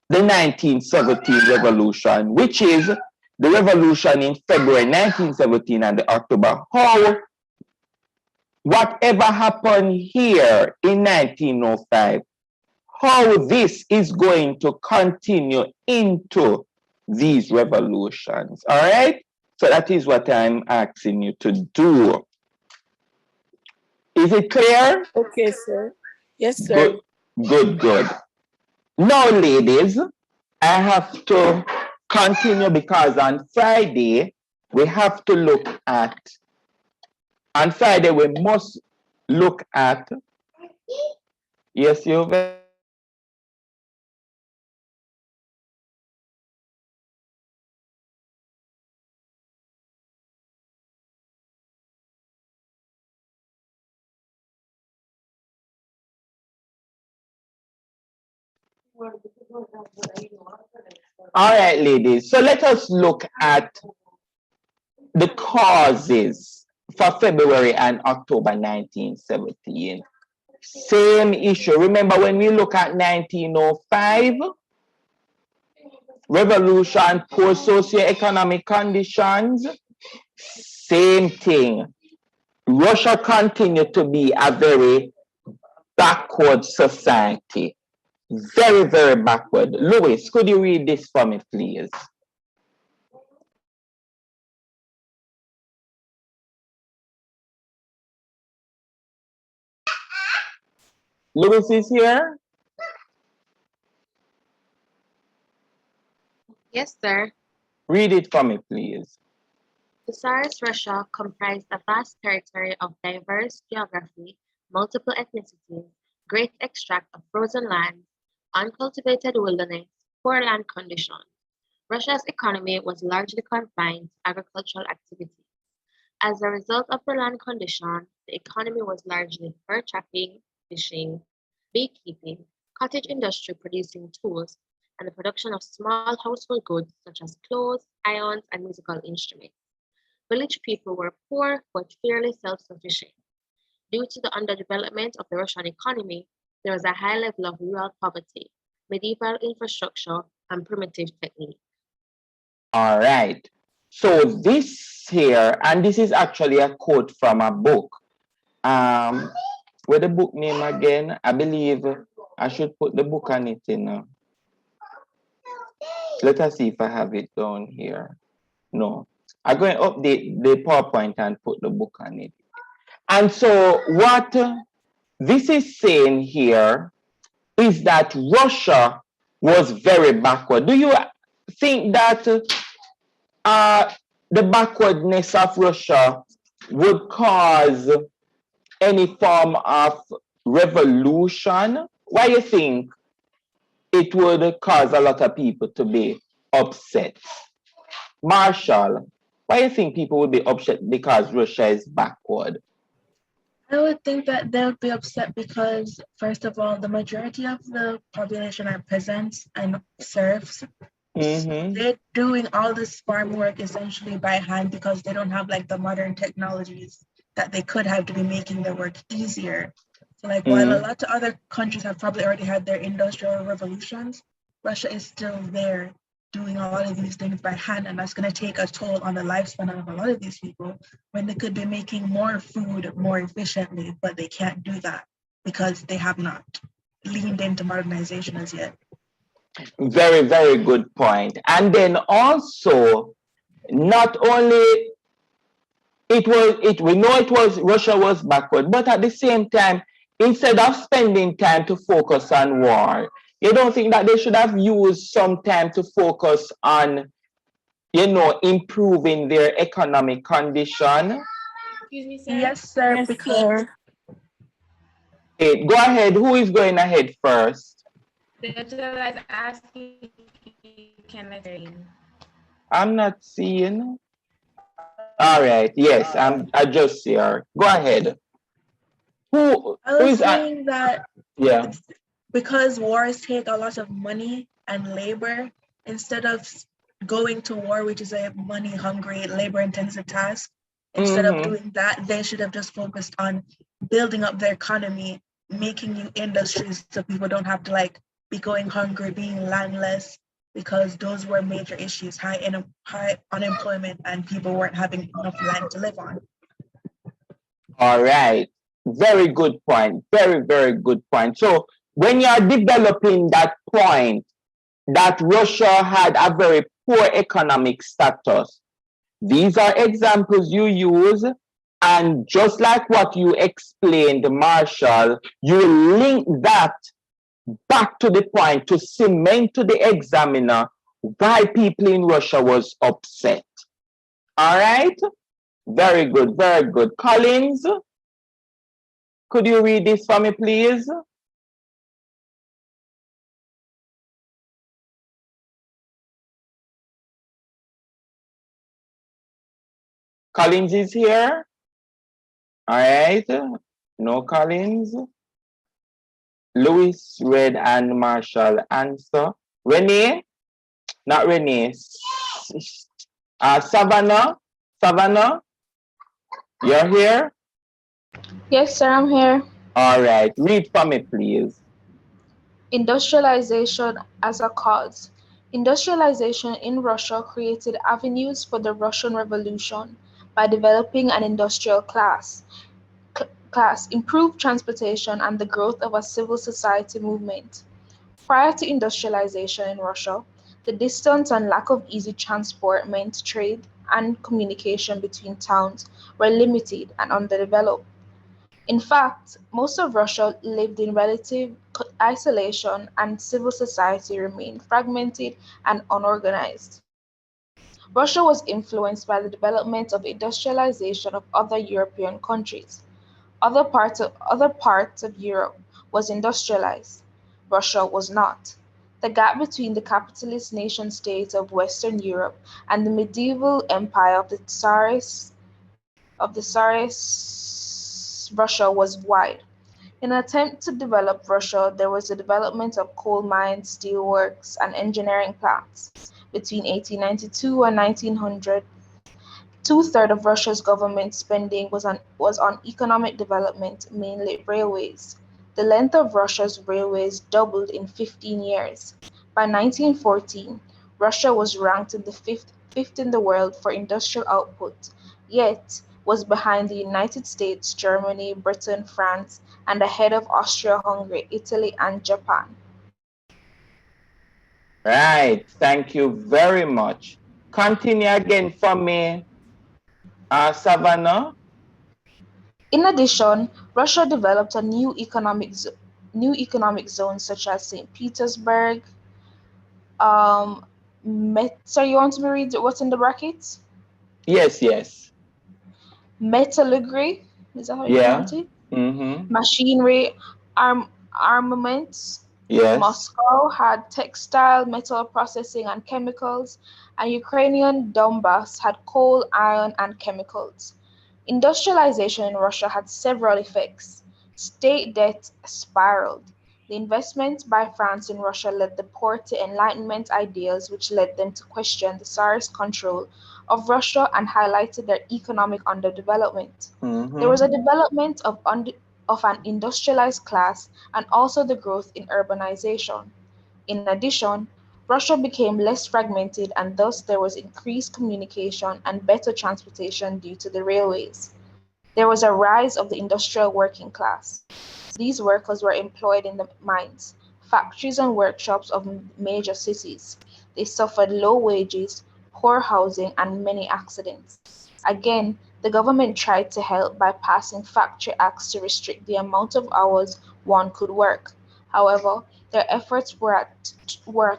the 1917 revolution, which is the revolution in February 1917 and the October. How whatever happened here in 1905, how this is going to continue into these revolutions. All right? So that is what I'm asking you to do. Is it clear? Okay, sir. Yes, sir. Good. Now, ladies, I have to continue because on Friday, we have to look at, on Friday, we must look at, yes, you've all right, ladies. So let us look at the causes for February and October 1917. Same issue. Remember when we look at 1905, revolution, poor socioeconomic conditions, same thing. Russia continued to be a very backward society. Very, very backward. Louis, could you read this for me, please? Louis is here? Yes, sir. Read it for me, please. The Tsarist Russia comprised a vast territory of diverse geography, multiple ethnicities, great extract of frozen land, uncultivated wilderness, poor land conditions. Russia's economy was largely confined to agricultural activities. As a result of the land condition, the economy was largely fur trapping, fishing, beekeeping, cottage industry producing tools, and the production of small household goods such as clothes, irons, and musical instruments. Village people were poor but fairly self-sufficient. Due to the underdevelopment of the Russian economy, there was a high level of rural poverty, medieval infrastructure, and primitive techniques. All right. So this here, and this is actually a quote from a book. With the book name again, I believe I should put the book on it in. Let us see if I have it down here. No. I'm going to update the PowerPoint and put the book on it. And so what this is saying here is that Russia was very backward. Do you think that the backwardness of Russia would cause any form of revolution? Why do you think it would cause a lot of people to be upset? Marshall, why do you think people would be upset because Russia is backward? I would think that they would be upset because, first of all, the majority of the population are peasants and serfs. Mm-hmm. They're doing all this farm work essentially by hand because they don't have like the modern technologies that they could have to be making their work easier. So like while a lot of other countries have probably already had their industrial revolutions, Russia is still there doing a lot of these things by hand, and that's going to take a toll on the lifespan of a lot of these people when they could be making more food more efficiently, but they can't do that because they have not leaned into modernization as yet. Very, very good point. And then also, not only we know it was Russia was backward, but at the same time, instead of spending time to focus on war, you don't think that they should have used some time to focus on, improving their economic condition? Excuse me, sir. Yes, sir. Yes, because sir. Okay, go ahead. Who is going ahead first? The judge is asking if you can let her in. I'm not seeing. All right. Yes, I just see her. Go ahead. Who I was is saying that yeah. because wars take a lot of money and labor, instead of going to war, which is a money-hungry, labor-intensive task, instead of doing that, they should have just focused on building up their economy, making new industries so people don't have to like be going hungry, being landless, because those were major issues, high unemployment, and people weren't having enough land to live on. All right. Very good point. Very, very good point. So when you are developing that point that Russia had a very poor economic status, these are examples you use, and just like what you explained, Marshall, you link that back to the point to cement to the examiner why people in Russia was upset. All right? Very good, very good. Collins, could you read this for me, please? Collins is here. All right. No Collins. Louis, Red, and Marshall answer. Renee? Not Renee. Savannah? Savannah? You're here? Yes, sir, I'm here. All right. Read for me, please. Industrialization as a cause. Industrialization in Russia created avenues for the Russian Revolution by developing an industrial class, improved transportation, and the growth of a civil society movement. Prior to industrialization in Russia, the distance and lack of easy transport meant trade and communication between towns were limited and underdeveloped. In fact, most of Russia lived in relative isolation and civil society remained fragmented and unorganized. Russia was influenced by the development of industrialization of other European countries. Other parts of Europe was industrialized. Russia was not. The gap between the capitalist nation-states of Western Europe and the medieval empire of the Tsarist Russia was wide. In an attempt to develop Russia, there was the development of coal mines, steelworks, and engineering plants. Between 1892 and 1900, two-thirds of Russia's government spending was on economic development, mainly railways. The length of Russia's railways doubled in 15 years. By 1914, Russia was ranked in the fifth in the world for industrial output, yet was behind the United States, Germany, Britain, France, and ahead of Austria-Hungary, Italy, and Japan. Right. Thank you very much. Continue again for me, Savannah. In addition, Russia developed a new economic zones such as St. Petersburg. Sorry, you want me to read what's in the brackets? Yes, yes. Metallurgy, is that how you Yeah. pronounce it? Mm-hmm. Machinery, armaments. Yes. Moscow had textile, metal processing, and chemicals, and Ukrainian Donbass had coal, iron, and chemicals. Industrialization in Russia had several effects. State debt spiraled. The investment by France in Russia led the poor to Enlightenment ideals, which led them to question the Tsarist control of Russia and highlighted their economic underdevelopment. There was a development of an industrialized class and also the growth in urbanization. In addition, Russia became less fragmented and thus there was increased communication and better transportation due to the railways. There was a rise of the industrial working class. These workers were employed in the mines, factories, and workshops of major cities. They suffered low wages, poor housing, and many accidents. Again, the government tried to help by passing factory acts to restrict the amount of hours one could work. However, their efforts were at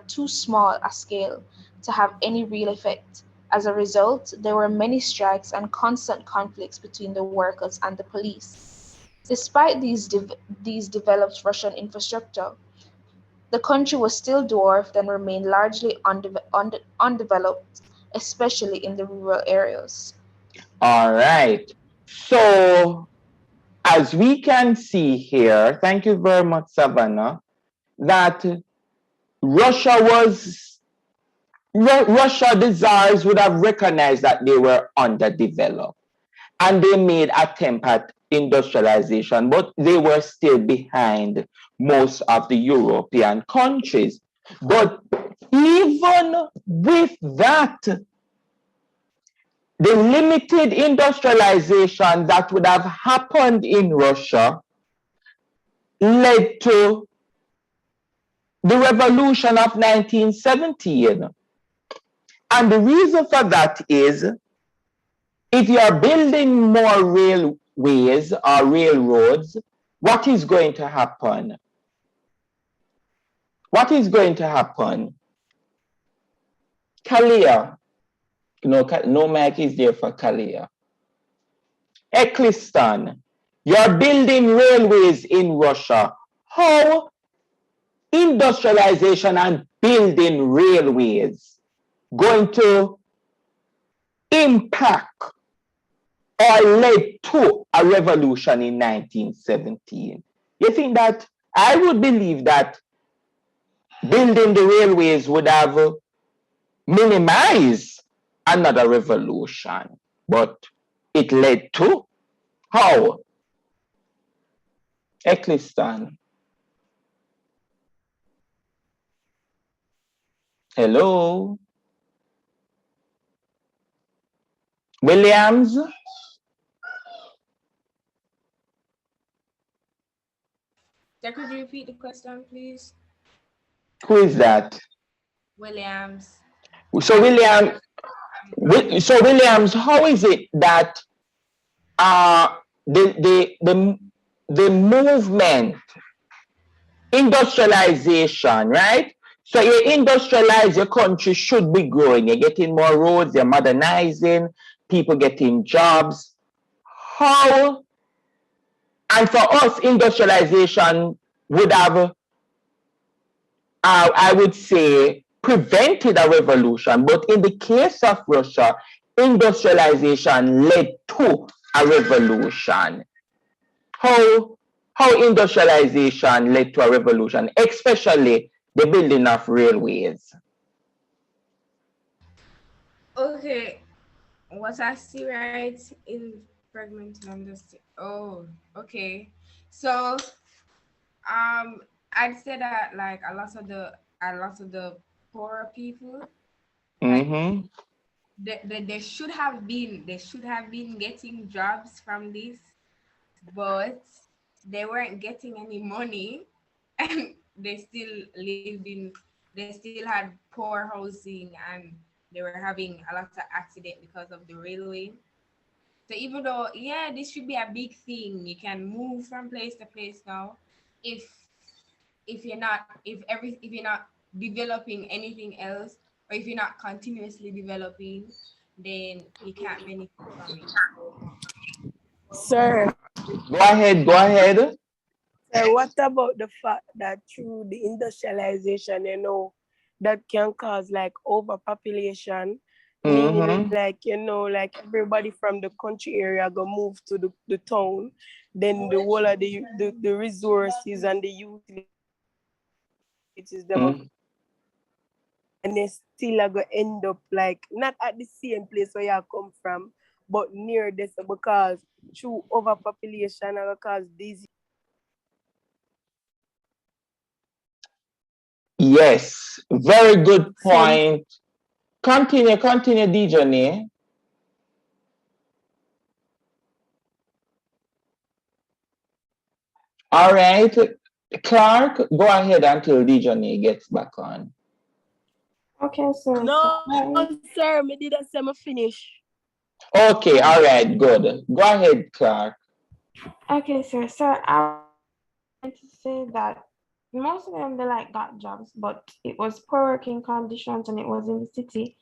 too small a scale to have any real effect. As a result, there were many strikes and constant conflicts between the workers and the police. Despite these developed Russian infrastructure, the country was still dwarfed and remained largely undeveloped, especially in the rural areas. All right. So, as we can see here, thank you very much, Savannah, that Russia the Tsars would have recognized that they were underdeveloped and they made attempt at industrialization, but they were still behind most of the European countries. But even with that, the limited industrialization that would have happened in Russia led to the revolution of 1917. And the reason for that is, if you are building more railways or railroads, what is going to happen? What is going to happen? Kalia, no mic is there for Kalia. Eccleston, you're building railways in Russia. How industrialization and building railways going to impact or led to a revolution in 1917? You think that, I would believe that building the railways would have minimized another revolution, but it led to how? Eccleston. Hello? Williams? Sir, could you repeat the question, please? Who is that? Williams. So Williams, how is it that the movement, industrialization, right? So you industrialize, your country should be growing. You're getting more roads, you're modernizing, people getting jobs. How, and for us, industrialization would have, I would say, prevented a revolution. But in the case of Russia, industrialization led to a revolution. How industrialization led to a revolution, especially the building of railways? Okay, what I see right in fragmented understanding. Oh, okay. So I'd say that like a lot of the poorer people, like Mm-hmm. they should have been getting jobs from this, but they weren't getting any money and they still had poor housing, and they were having a lot of accident because of the railway. So even though, yeah, this should be a big thing, you can move from place to place now. If you're not developing anything else, or if you're not continuously developing, then you can't benefit from it. Sir, Go ahead, go ahead. sir, what about the fact that through the industrialization, that can cause like overpopulation, meaning Mm-hmm. like, like everybody from the country area go move to the town, then the whole of the resources and the utilities them Mm-hmm. and they still are going to end up like not at the same place where you come from, but near this because through overpopulation and cause disease. Yes, very good Some point. Continue, Dejone. All right, Clark, go ahead until Dejone gets back on. Okay, sir. no, sir, me didn't say me finish. Okay, all right, good. Go ahead, Clark. Okay, sir. So I want to say that most of them they like got jobs, but it was poor working conditions and it was in the city.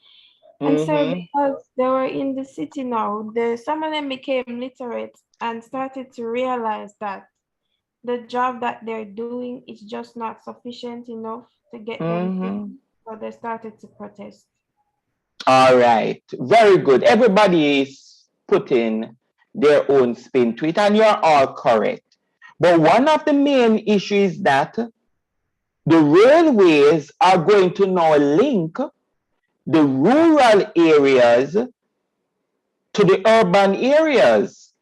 And so Mm-hmm. because they were in the city now, some of them became literate and started to realize that the job that they're doing is just not sufficient enough to get them through. Mm-hmm. So they started to protest. All right, very good. Everybody is putting their own spin to it, and you're all correct. But one of the main issues is that the railways are going to now link the rural areas to the urban areas.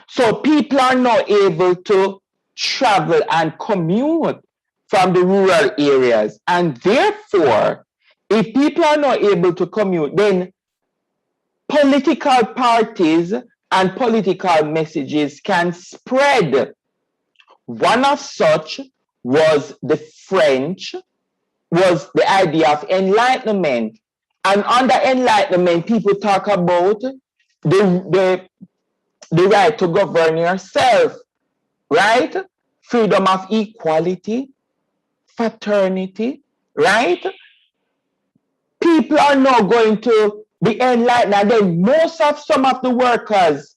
So people are now able to travel and commute from the rural areas. And therefore, if people are not able to commute, then political parties and political messages can spread. One of such was was the idea of enlightenment. And under enlightenment, people talk about the right to govern yourself, right? Freedom of equality, fraternity, right? People are now going to be enlightened. And then some of the workers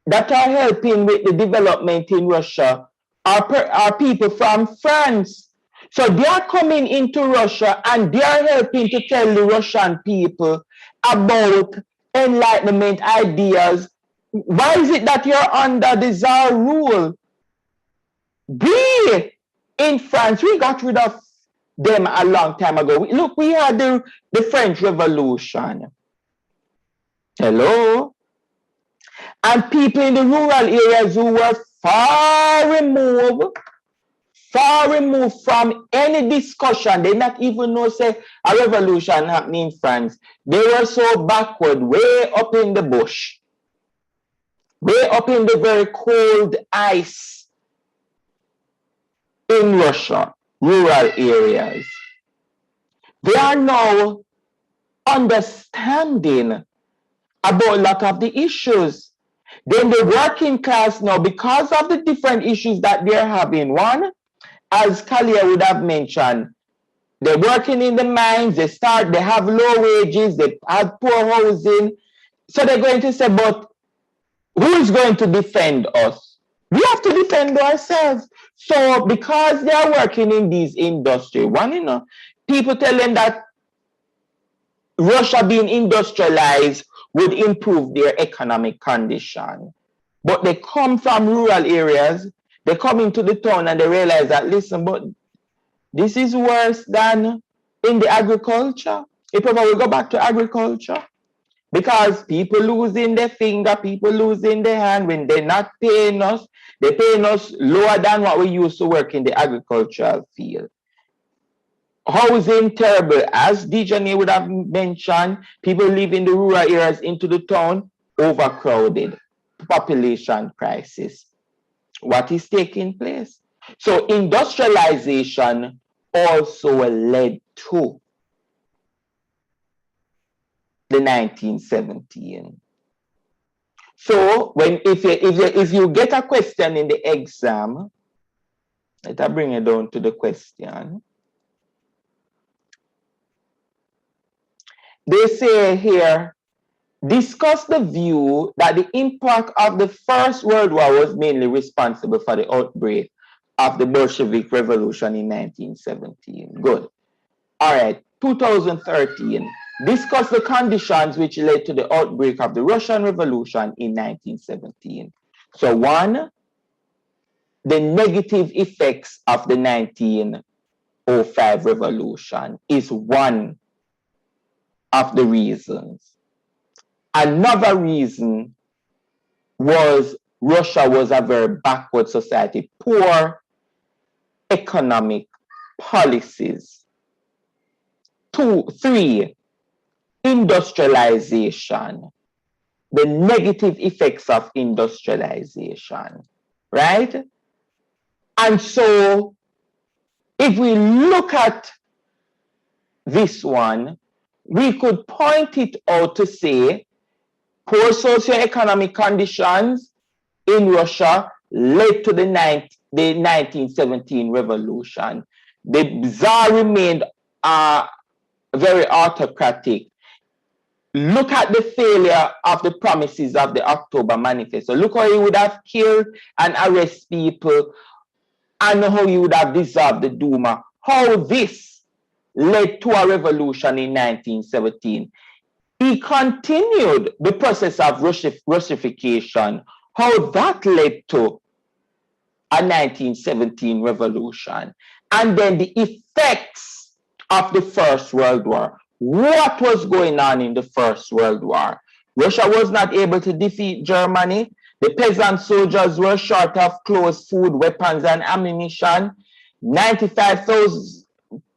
that are helping with the development in Russia are people from France. So they are coming into Russia and they are helping to tell the Russian people about enlightenment ideas. Why is it that you're under the Tsar rule? We in France, we got rid of them a long time ago. Look, we had the French Revolution. Hello? And people in the rural areas who were far far removed from any discussion. They not even know say a revolution happening in France. They were so backward, way up in the bush, way up in the very cold ice in Russia, rural areas. They are now understanding about a lot of the issues. Then the working class now, because of the different issues that they're having, one, as Kalia would have mentioned, they're working in the mines, they have low wages, they have poor housing. So they're going to say, but who is going to defend us? We have to defend ourselves. So because they are working in these industries, one, people tell them that Russia being industrialized would improve their economic condition. But they come from rural areas, they come into the town and they realize that, listen, but this is worse than in the agriculture. If ever we go back to agriculture, because people losing their finger, people losing their hand when they're not paying us, they're paying us lower than what we used to work in the agricultural field. Housing terrible, as Dejane would have mentioned, people live in the rural areas into the town, overcrowded, population crisis. What is taking place? So industrialization also led to the 1917. So if you get a question in the exam, let me bring it down to the question. They say here, discuss the view that the impact of the First World War was mainly responsible for the outbreak of the Bolshevik Revolution in 1917. Good. All right, 2013. Discuss the conditions which led to the outbreak of the Russian Revolution in 1917. So one, the negative effects of the 1905 revolution is one of the reasons. Another reason was Russia was a very backward society, poor economic policies. 2, 3, industrialization, the negative effects of industrialization, right? And so if we look at this one, we could point it out to say poor socioeconomic conditions in Russia led to the 1917 revolution. The Tsar remained very autocratic. Look at the failure of the promises of the October Manifesto. Look how he would have killed and arrested people and how he would have dissolved the Duma. How this led to a revolution in 1917. He continued the process of Russification, how that led to a 1917 revolution. And then the effects of the First World War. What was going on in the First World War? Russia was not able to defeat Germany. The peasant soldiers were short of clothes, food, weapons, and ammunition.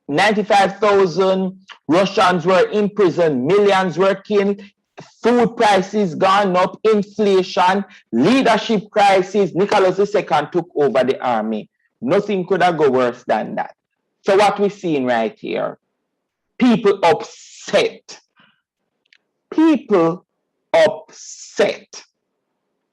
95,000 Russians were imprisoned, millions were killed, food prices gone up, inflation, leadership crisis. Nicholas II took over the army. Nothing could have gone worse than that. So what we're seeing right here, people upset. People upset,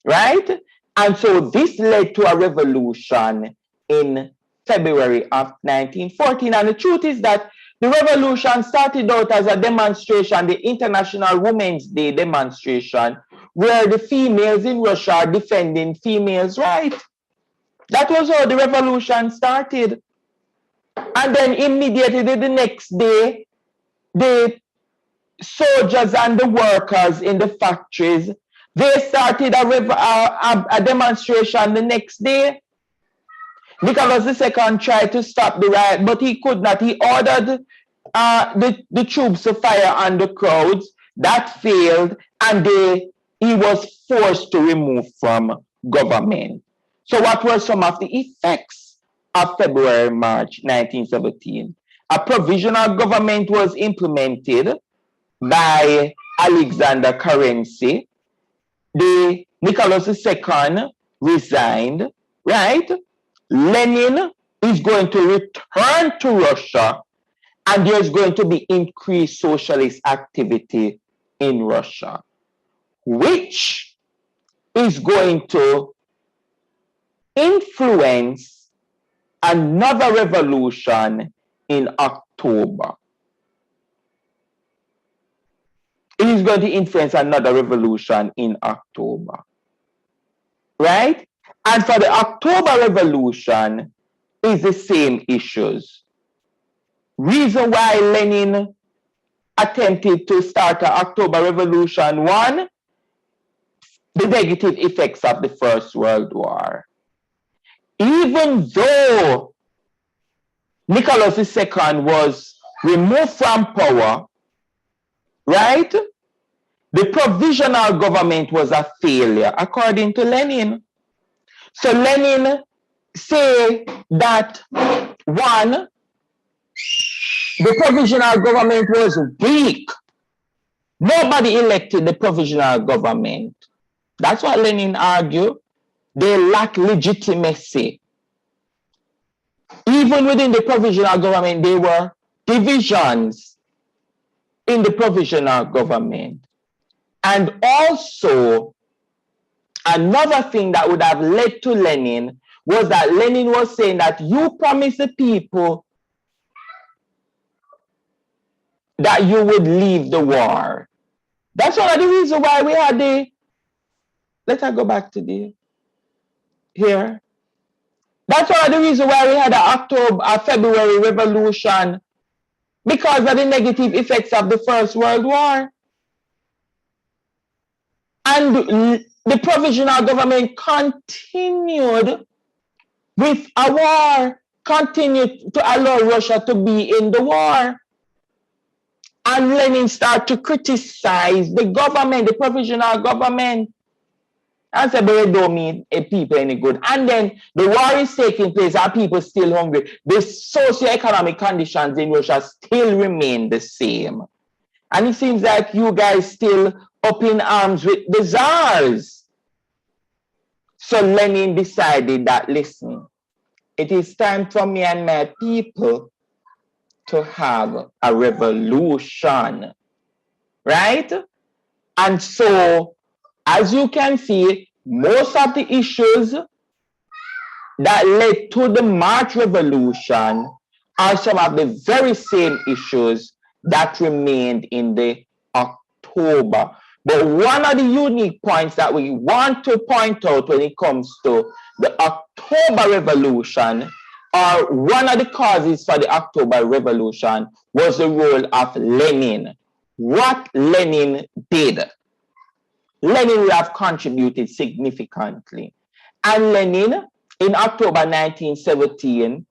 right? And so this led to a revolution in February of 1914. And the truth is that the revolution started out as a demonstration, the International Women's Day demonstration, where the females in Russia are defending females' rights. That was how the revolution started. And then immediately the next day, the soldiers and the workers in the factories, they started a demonstration the next day. Nicholas II tried to stop the riot, but he could not. He ordered the troops to fire on the crowds. That failed, and he was forced to remove from government. So what were some of the effects of February, March 1917, a provisional government was implemented by Alexander Kerensky. The Nicholas II resigned, right? Lenin is going to return to Russia, and there's going to be increased socialist activity in Russia, which is going to influence another revolution in October. It is going to influence another revolution in October, right? And for the October Revolution is the same issues. Reason why Lenin attempted to start the October Revolution, one, the negative effects of the First World War. Even though Nicholas II was removed from power, right? The provisional government was a failure, according to Lenin. So Lenin say that, one, the provisional government was weak. Nobody elected the provisional government. That's what Lenin argued. They lack legitimacy. Even within the provisional government, there were divisions in the provisional government. And also, another thing that would have led to Lenin was that Lenin was saying that you promised the people that you would leave the war. That's one of the reasons why we had the, let's go back to the, here. That's one of the reasons why we had a February Revolution, because of the negative effects of the First World War. And the provisional government continued with a war, continued to allow Russia to be in the war. And Lenin started to criticize the government, the provisional government. And said, but it don't mean people any good. And then the war is taking place, and people still hungry. The socioeconomic conditions in Russia still remain the same. And it seems like you guys still up in arms with the czars. So Lenin decided that, listen, it is time for me and my people to have a revolution, right? And so, as you can see, most of the issues that led to the March Revolution are some of the very same issues that remained in the October. But one of the unique points that we want to point out when it comes to the October Revolution, or one of the causes for the October Revolution, was the role of Lenin. What Lenin did. Lenin would have contributed significantly. And Lenin, in October 1917,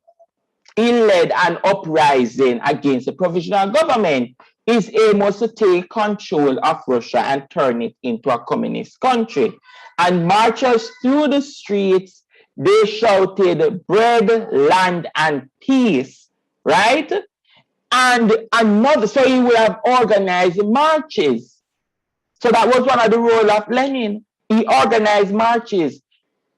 he led an uprising against the provisional government. His aim was to take control of Russia and turn it into a communist country. And marchers through the streets, they shouted, bread, land, and peace, right? And another, so he would have organized marches. So that was one of the role of Lenin. He organized marches.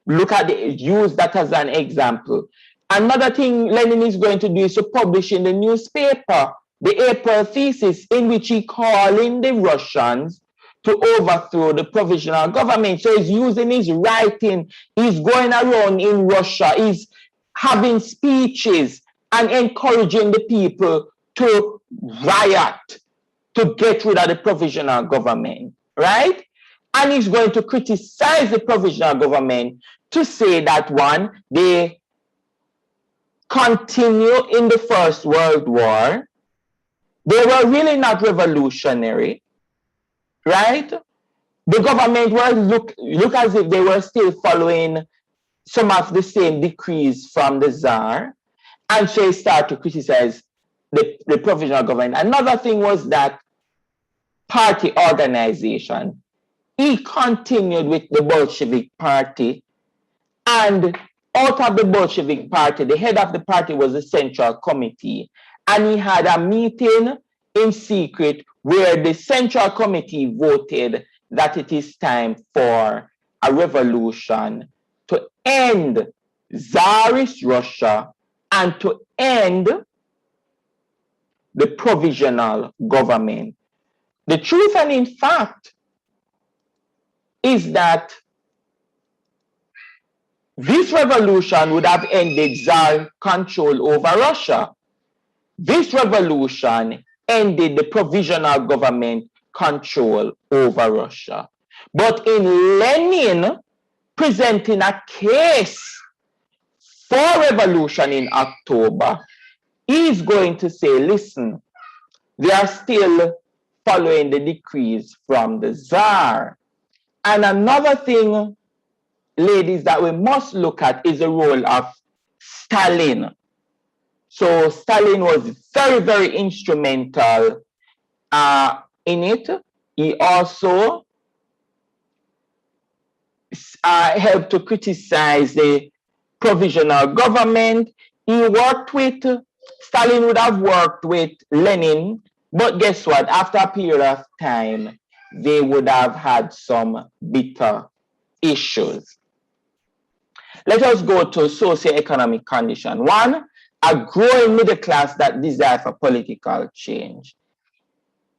Look at the, use that as an example. Another thing Lenin is going to do is to publish in the newspaper the April thesis, in which he calling the Russians to overthrow the provisional government. So he's using his writing, he's going around in Russia, he's having speeches and encouraging the people to riot, to get rid of the provisional government, right? And he's going to criticize the provisional government to say that, one, they continue in the First World War. They were really not revolutionary, right? The government was look as if they were still following some of the same decrees from the Tsar. And so he started to criticize the provisional government. Another thing was that party organization. He continued with the Bolshevik party, and out of the Bolshevik party, the head of the party was the Central Committee, and he had a meeting in secret where the Central Committee voted that it is time for a revolution to end Tsarist Russia and to end the provisional government. The truth and in fact is that this revolution would have ended Tsar control over Russia. This revolution ended the provisional government control over Russia. But in Lenin presenting a case for revolution in October, he's going to say, listen, they are still following the decrees from the Tsar. And another thing, ladies, that we must look at is the role of Stalin. So Stalin was very, very instrumental in it. He also helped to criticize the provisional government. He worked with, Stalin would have worked with Lenin, but guess what? After a period of time, they would have had some bitter issues. Let us go to socioeconomic condition. One, a growing middle class that desire for political change.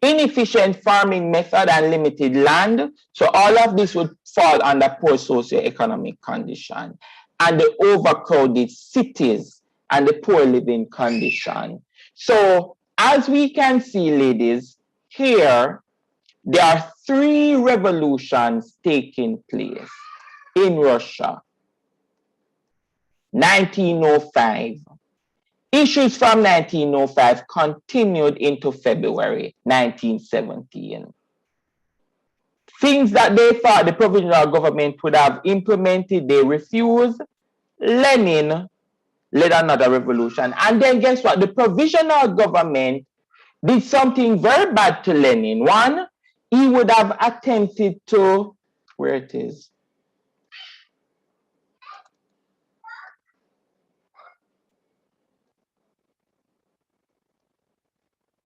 Inefficient farming method and limited land. So all of this would fall under poor socioeconomic condition. And the overcrowded cities and the poor living condition. So as we can see, ladies, here, there are 3 revolutions taking place in Russia. 1905. Issues from 1905 continued into February 1917. Things that they thought the provisional government would have implemented, they refused. Lenin led another revolution. And then guess what? The provisional government did something very bad to Lenin. One, he would have attempted to, where it is?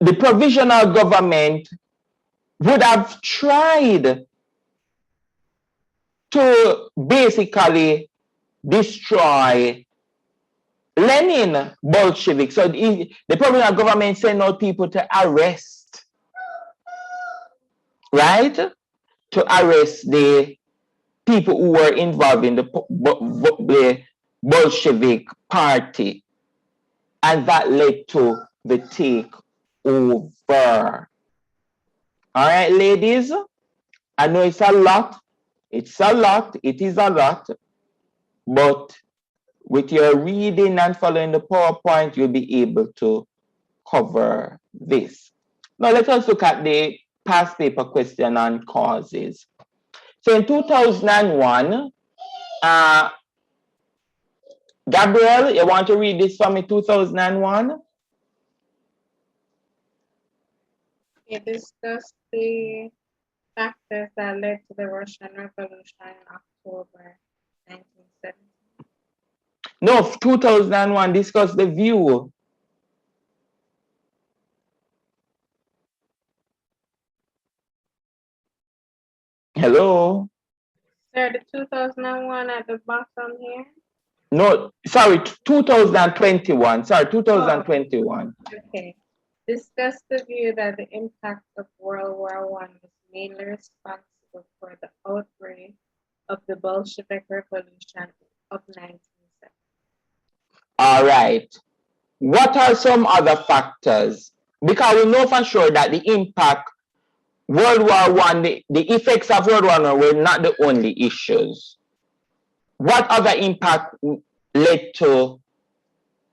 The provisional government would have tried to basically destroy Lenin Bolshevik. So the provisional government sent out people to arrest, right? To arrest the people who were involved in the Bolshevik party. And that led to the takeover. All right, ladies, I know it's a lot. It's a lot. It is a lot. But with your reading and following the PowerPoint, you'll be able to cover this. Now, let us look at the past paper question on causes. So in 2001, Gabriel, you want to read this for me, 2001? We discussed the factors that led to the Russian Revolution in October 1917. No, 2001, discuss the view. Hello? Sir, the 2001 at the bottom here? No, sorry, 2021. Sorry, 2021. Okay. Discuss the view that the impact of World War I was mainly responsible for the outbreak of the Bolshevik Revolution of 1917. All right. What are some other factors? Because we know for sure that the impact, World War I, the effects of World War I were not the only issues. What other impact led to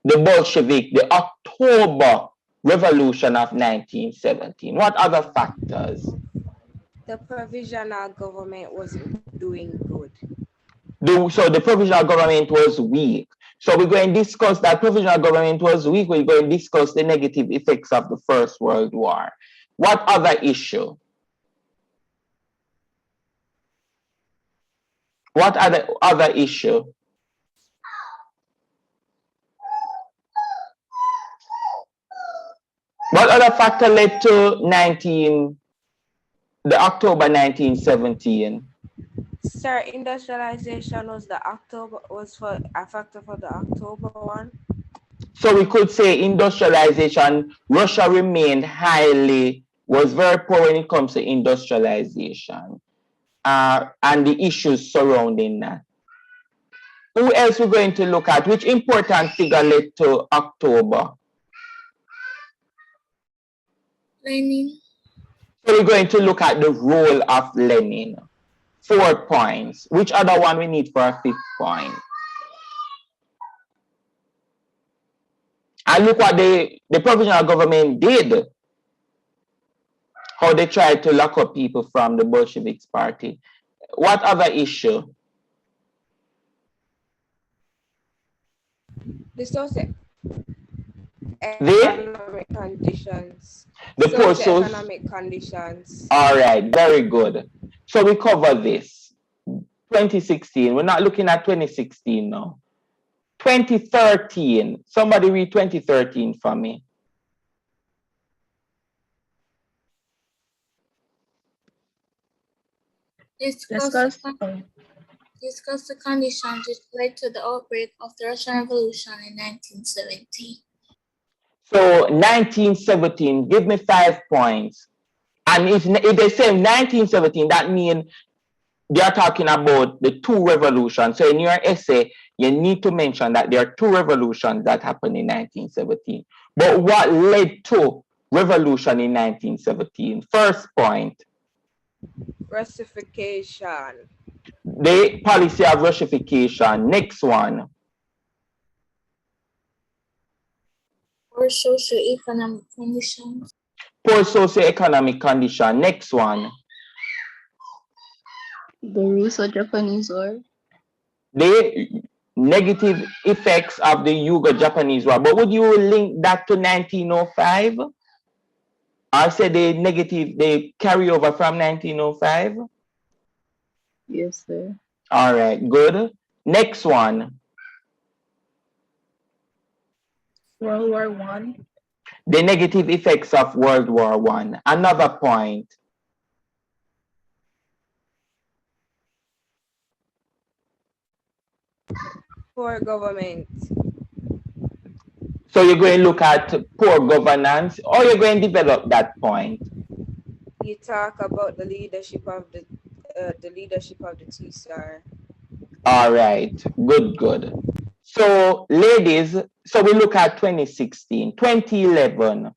the Bolshevik, the October Revolution of 1917? What other factors? The provisional government wasn't doing good. So the provisional government was weak. So we're going to discuss that provisional government was weak. We're going to discuss the negative effects of the First World War. What other issue? What other issue? What other factor led to the October 1917? Sir, industrialization was for a factor for the October one. So we could say industrialization, Russia was very poor when it comes to industrialization and the issues surrounding that. Who else we're going to look at? Which important figure led to October? Lenin. So we're going to look at the role of Lenin. 4 points. Which other one we need for a 5th point? And look what the provisional government did. How they tried to lock up people from the Bolsheviks party. What other issue? The socioeconomic conditions. The poor Socioeconomic conditions. All right, very good. So we cover this. 2016. We're not looking at 2016 now. 2013. Somebody read 2013 for me. Discuss the conditions which led to the outbreak of the Russian Revolution in 1917. So 1917, give me 5 points. And if they say 1917, that means they are talking about the 2 revolutions. So in your essay, you need to mention that there are 2 revolutions that happened in 1917. But what led to revolution in 1917? First point. Russification. The policy of Russification. Next one. Poor socioeconomic conditions. Poor socioeconomic condition. Next one. The Russo-Japanese War. The negative effects of the Yugo-Japanese War. But would you link that to 1905? I said the carryover from 1905? Yes, sir. All right, good. Next one. World War I. The negative effects of World War I. Another point. Poor government. So you're going to look at poor governance, or you're going to develop that point? You talk about the leadership of the TSR. All right, good. So ladies, so we look at 2016, 2011.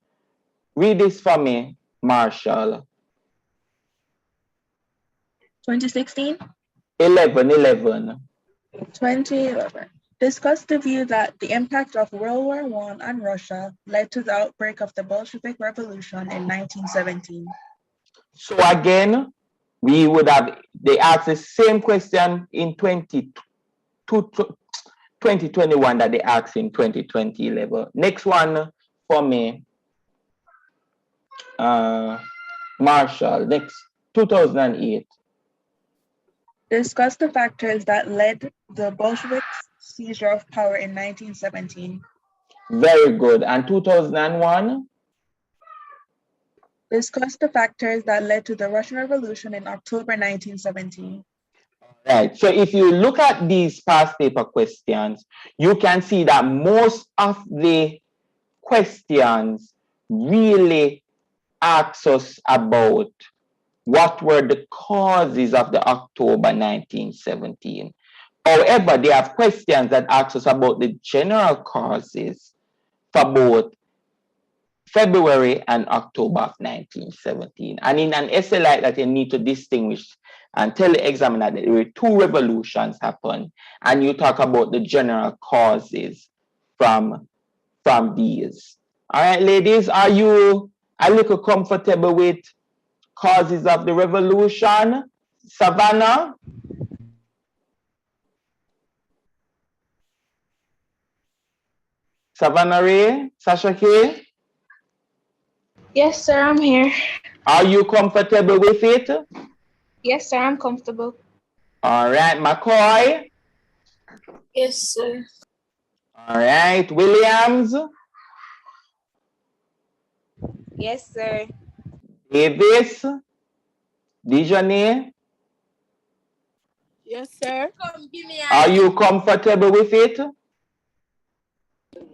Read this for me, Marshall. 2016? 11. 2011. Discussed the view that the impact of World War I on Russia led to the outbreak of the Bolshevik Revolution in 1917. So again, they asked the same question in 2021 that they asked in 2020 level. Next one for me, Marshall, next 2008. Discuss the factors that led the Bolsheviks' seizure of power in 1917. Very good. And 2001? Discuss the factors that led to the Russian Revolution in October 1917. Right. So if you look at these past paper questions, you can see that most of the questions really ask us about what were the causes of the October 1917. However, they have questions that ask us about the general causes for both February and October of 1917. And in an essay like that, you need to distinguish and tell the examiner that there were 2 revolutions happened, and you talk about the general causes from these. All right, ladies, are you a little comfortable with causes of the revolution? Savannah? Savannah Ray? Sasha K? Yes, sir, I'm here. Are you comfortable with it? Yes, sir, I'm comfortable. All right, McCoy? Yes, sir. All right, Williams? Yes, sir. Davis, Dijonay, Yes, sir. are you comfortable with it?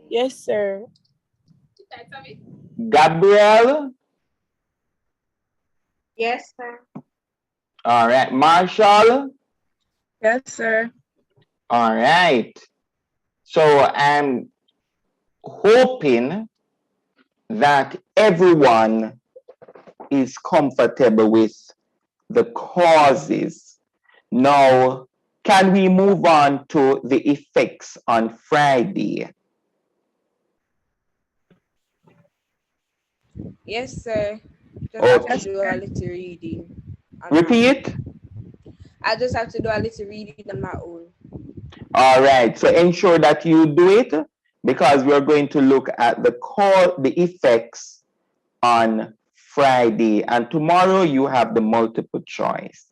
Yes, sir. Gabriel, Yes, sir. all right. Marshall, Yes, sir. all right. So I'm hoping that everyone is comfortable with the causes. Now, can we move on to the effects on Friday? Yes, sir. Just have Okay. to do a little reading. Repeat. I just have to do a little reading on my own. All right. So ensure that you do it because we're going to look at the effects on Friday, and tomorrow you have the multiple choice.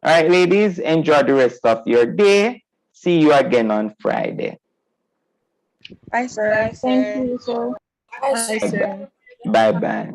All right, ladies, enjoy the rest of your day. See you again on Friday. Bye, sir. Bye, Thank sir. you, sir. Yes, sir. Bye-bye.